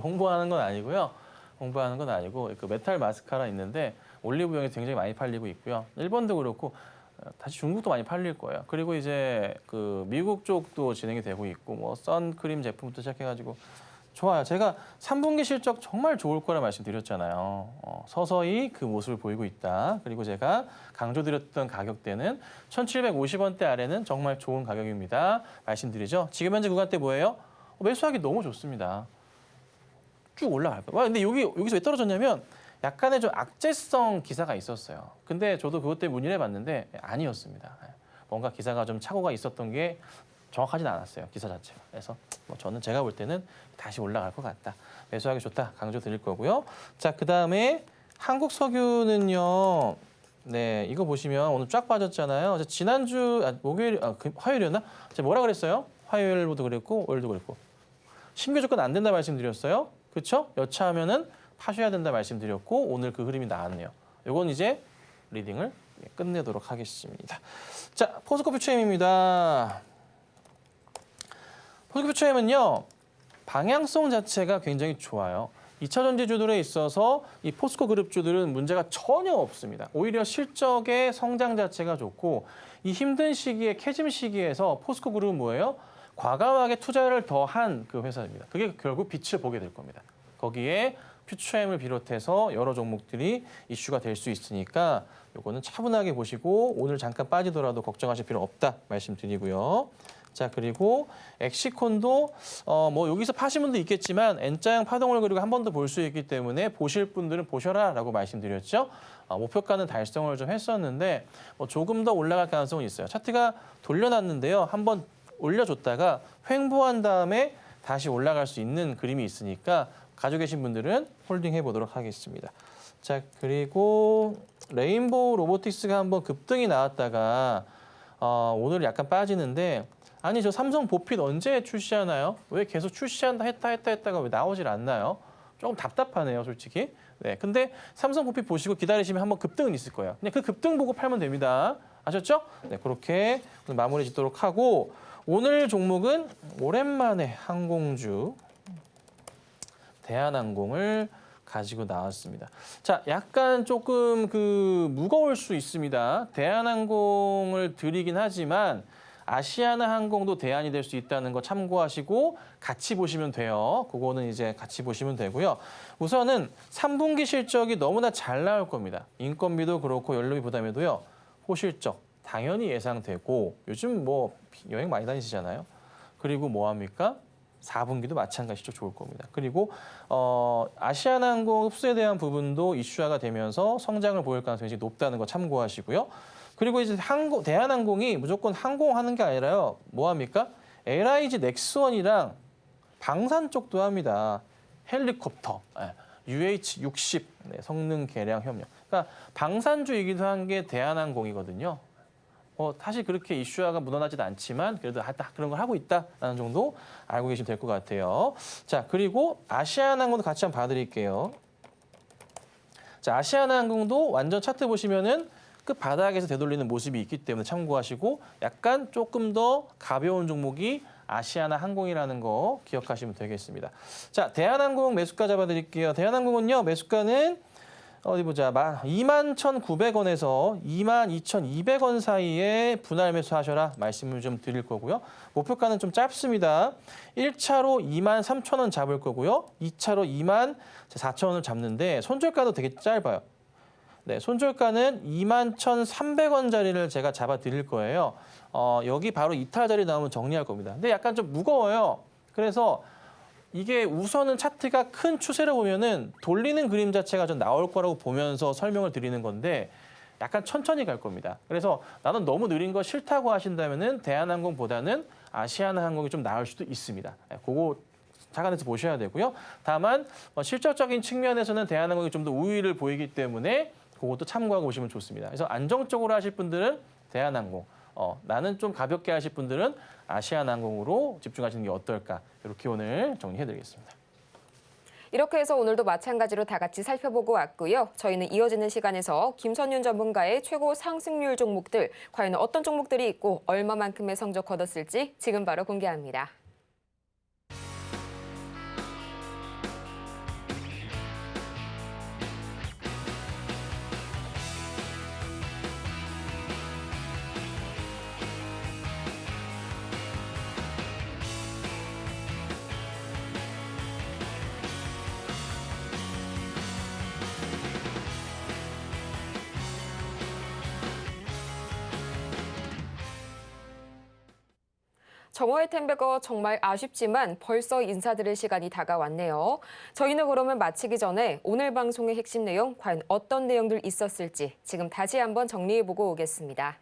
홍보하는 건 아니고요. 홍보하는 건 아니고 그 메탈 마스카라 있는데 올리브영에 굉장히 많이 팔리고 있고요. 일본도 그렇고 다시 중국도 많이 팔릴 거예요. 그리고 이제 그 미국 쪽도 진행이 되고 있고 뭐 선크림 제품부터 시작해가지고 좋아요. 제가 3분기 실적 정말 좋을 거라 말씀드렸잖아요. 서서히 그 모습을 보이고 있다. 그리고 제가 강조드렸던 가격대는 1,750원대 아래는 정말 좋은 가격입니다. 말씀드리죠. 지금 현재 구간대 뭐예요? 매수하기 너무 좋습니다. 쭉 올라갈 거예요. 근데 여기서 왜 떨어졌냐면 약간의 좀 악재성 기사가 있었어요. 근데 저도 그것 때문에 문의를 해봤는데 아니었습니다. 뭔가 기사가 좀 착오가 있었던 게 정확하진 않았어요. 기사 자체가. 그래서 뭐 저는 제가 볼 때는 다시 올라갈 것 같다. 매수하기 좋다. 강조 드릴 거고요. 자, 그다음에 한국석유는요. 네, 이거 보시면 오늘 쫙 빠졌잖아요. 지난주 화요일이었나? 제가 뭐라 그랬어요? 화요일도 그랬고 오늘도 그랬고. 신규 조건 안 된다 말씀드렸어요. 그렇죠? 여차하면은 파셔야 된다 말씀드렸고 오늘 그 흐름이 나왔네요. 이건 이제 리딩을 끝내도록 하겠습니다. 자, 포스코 퓨처엠입니다. 포스코 퓨처엠은요. 방향성 자체가 굉장히 좋아요. 2차 전지주들에 있어서 이 포스코 그룹주들은 문제가 전혀 없습니다. 오히려 실적의 성장 자체가 좋고 이 힘든 시기에 캐즘 시기에서 포스코 그룹은 뭐예요? 과감하게 투자를 더한 그 회사입니다. 그게 결국 빛을 보게 될 겁니다. 거기에 퓨처엠을 비롯해서 여러 종목들이 이슈가 될 수 있으니까 요거는 차분하게 보시고 오늘 잠깐 빠지더라도 걱정하실 필요 없다 말씀드리고요. 자, 그리고 엑시콘도 뭐 여기서 파신 분도 있겠지만 N자형 파동을 그리고 한 번 더 볼 수 있기 때문에 보실 분들은 보셔라라고 말씀드렸죠. 목표가는 달성을 좀 했었는데 뭐 조금 더 올라갈 가능성은 있어요. 차트가 돌려놨는데요. 한번 올려줬다가 횡보한 다음에 다시 올라갈 수 있는 그림이 있으니까 가지고 계신 분들은 홀딩 해보도록 하겠습니다. 자, 그리고 레인보우 로보틱스가 한번 급등이 나왔다가 오늘 약간 빠지는데 아니 저 삼성 보핏 언제 출시하나요? 왜 계속 출시한다 했다가 왜 나오질 않나요? 조금 답답하네요, 솔직히. 네, 근데 삼성 보핏 보시고 기다리시면 한번 급등은 있을 거예요. 그냥 그 급등 보고 팔면 됩니다. 아셨죠? 네, 그렇게 오늘 마무리 짓도록 하고 오늘 종목은 오랜만에 항공주 대한항공을 가지고 나왔습니다. 자, 약간 조금 무거울 수 있습니다. 대한항공을 드리긴 하지만 아시아나 항공도 대안이 될 수 있다는 거 참고하시고 같이 보시면 돼요. 그거는 이제 같이 보시면 되고요. 우선은 3분기 실적이 너무나 잘 나올 겁니다. 인건비도 그렇고 연료비 부담에도요. 호실적 당연히 예상되고 요즘 뭐 여행 많이 다니시잖아요. 그리고 뭐 합니까? 4분기도 마찬가지로 좋을 겁니다. 그리고 아시아나항공 흡수에 대한 부분도 이슈화가 되면서 성장을 보일 가능성이 높다는 거 참고하시고요. 그리고 이제 대한항공이 무조건 항공하는 게 아니라요. 뭐 합니까? LIG 넥스원이랑 방산 쪽도 합니다. 헬리콥터, UH-60 성능 개량 협력. 그러니까 방산주이기도 한 게 대한항공이거든요. 사실 그렇게 이슈화가 묻어나지도 않지만 그래도 그런 걸 하고 있다라는 정도 알고 계시면 될 것 같아요. 자, 그리고 아시아나항공도 같이 한번 봐드릴게요. 자, 아시아나항공도 완전 차트 보시면은 끝 바닥에서 되돌리는 모습이 있기 때문에 참고하시고 약간 조금 더 가벼운 종목이 아시아나항공이라는 거 기억하시면 되겠습니다. 자, 대한항공 매수가 잡아드릴게요. 대한항공은요 매수가는 어디 보자. 21,900원에서 22,200원 사이에 분할 매수하셔라 말씀을 좀 드릴 거고요. 목표가는 좀 짧습니다. 1차로 23,000원 잡을 거고요. 2차로 24,000원을 잡는데 손절가도 되게 짧아요. 네, 손절가는 21,300원짜리를 제가 잡아 드릴 거예요. 여기 바로 이탈 자리 나오면 정리할 겁니다. 근데 약간 좀 무거워요. 그래서 이게 우선은 차트가 큰 추세를 보면은 돌리는 그림 자체가 좀 나올 거라고 보면서 설명을 드리는 건데 약간 천천히 갈 겁니다. 그래서 나는 너무 느린 거 싫다고 하신다면은 대한항공보다는 아시아나항공이 좀 나을 수도 있습니다. 그거 착안해서 보셔야 되고요. 다만 실적적인 측면에서는 대한항공이 좀 더 우위를 보이기 때문에 그것도 참고하고 오시면 좋습니다. 그래서 안정적으로 하실 분들은 대한항공, 나는 좀 가볍게 하실 분들은 아시아나항공으로 집중하시는 게 어떨까 이렇게 오늘 정리해드리겠습니다. 이렇게 해서 오늘도 마찬가지로 다 같이 살펴보고 왔고요. 저희는 이어지는 시간에서 김선윤 전문가의 최고 상승률 종목들, 과연 어떤 종목들이 있고 얼마만큼의 성적 거뒀을지 지금 바로 공개합니다. 정오의 템베거 정말 아쉽지만 벌써 인사드릴 시간이 다가왔네요. 저희는 그러면 마치기 전에 오늘 방송의 핵심 내용, 과연 어떤 내용들 있었을지 지금 다시 한번 정리해보고 오겠습니다.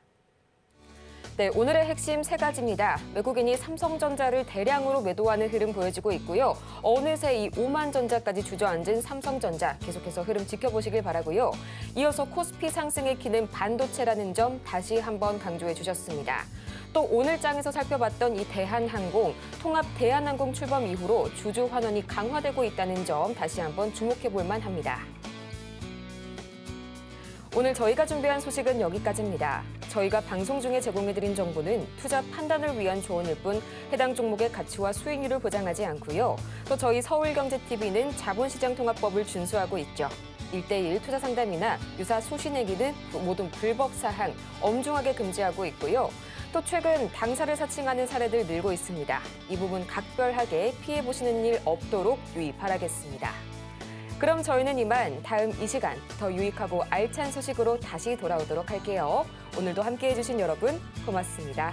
네, 오늘의 핵심 세 가지입니다. 외국인이 삼성전자를 대량으로 매도하는 흐름 보여지고 있고요. 어느새 이 5만 전자까지 주저앉은 삼성전자 계속해서 흐름 지켜보시길 바라고요. 이어서 코스피 상승의 키는 반도체라는 점 다시 한번 강조해 주셨습니다. 또 오늘 장에서 살펴봤던 이 대한항공, 통합 대한항공 출범 이후로 주주 환원이 강화되고 있다는 점 다시 한번 주목해 볼 만합니다. 오늘 저희가 준비한 소식은 여기까지입니다. 저희가 방송 중에 제공해드린 정보는 투자 판단을 위한 조언일 뿐 해당 종목의 가치와 수익률을 보장하지 않고요. 또 저희 서울경제TV는 자본시장통합법을 준수하고 있죠. 1:1 투자 상담이나 유사 수시 내기는 모든 불법 사항 엄중하게 금지하고 있고요. 또 최근 당사를 사칭하는 사례들 늘고 있습니다. 이 부분 각별하게 피해보시는 일 없도록 유의 바라겠습니다. 그럼 저희는 이만 다음 이 시간 더 유익하고 알찬 소식으로 다시 돌아오도록 할게요. 오늘도 함께해 주신 여러분 고맙습니다.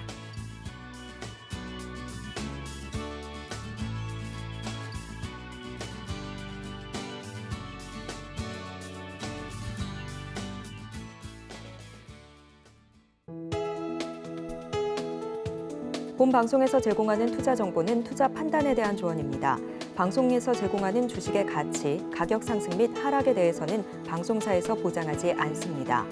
본 방송에서 제공하는 투자 정보는 투자 판단에 대한 조언입니다. 방송에서 제공하는 주식의 가치, 가격 상승 및 하락에 대해서는 방송사에서 보장하지 않습니다.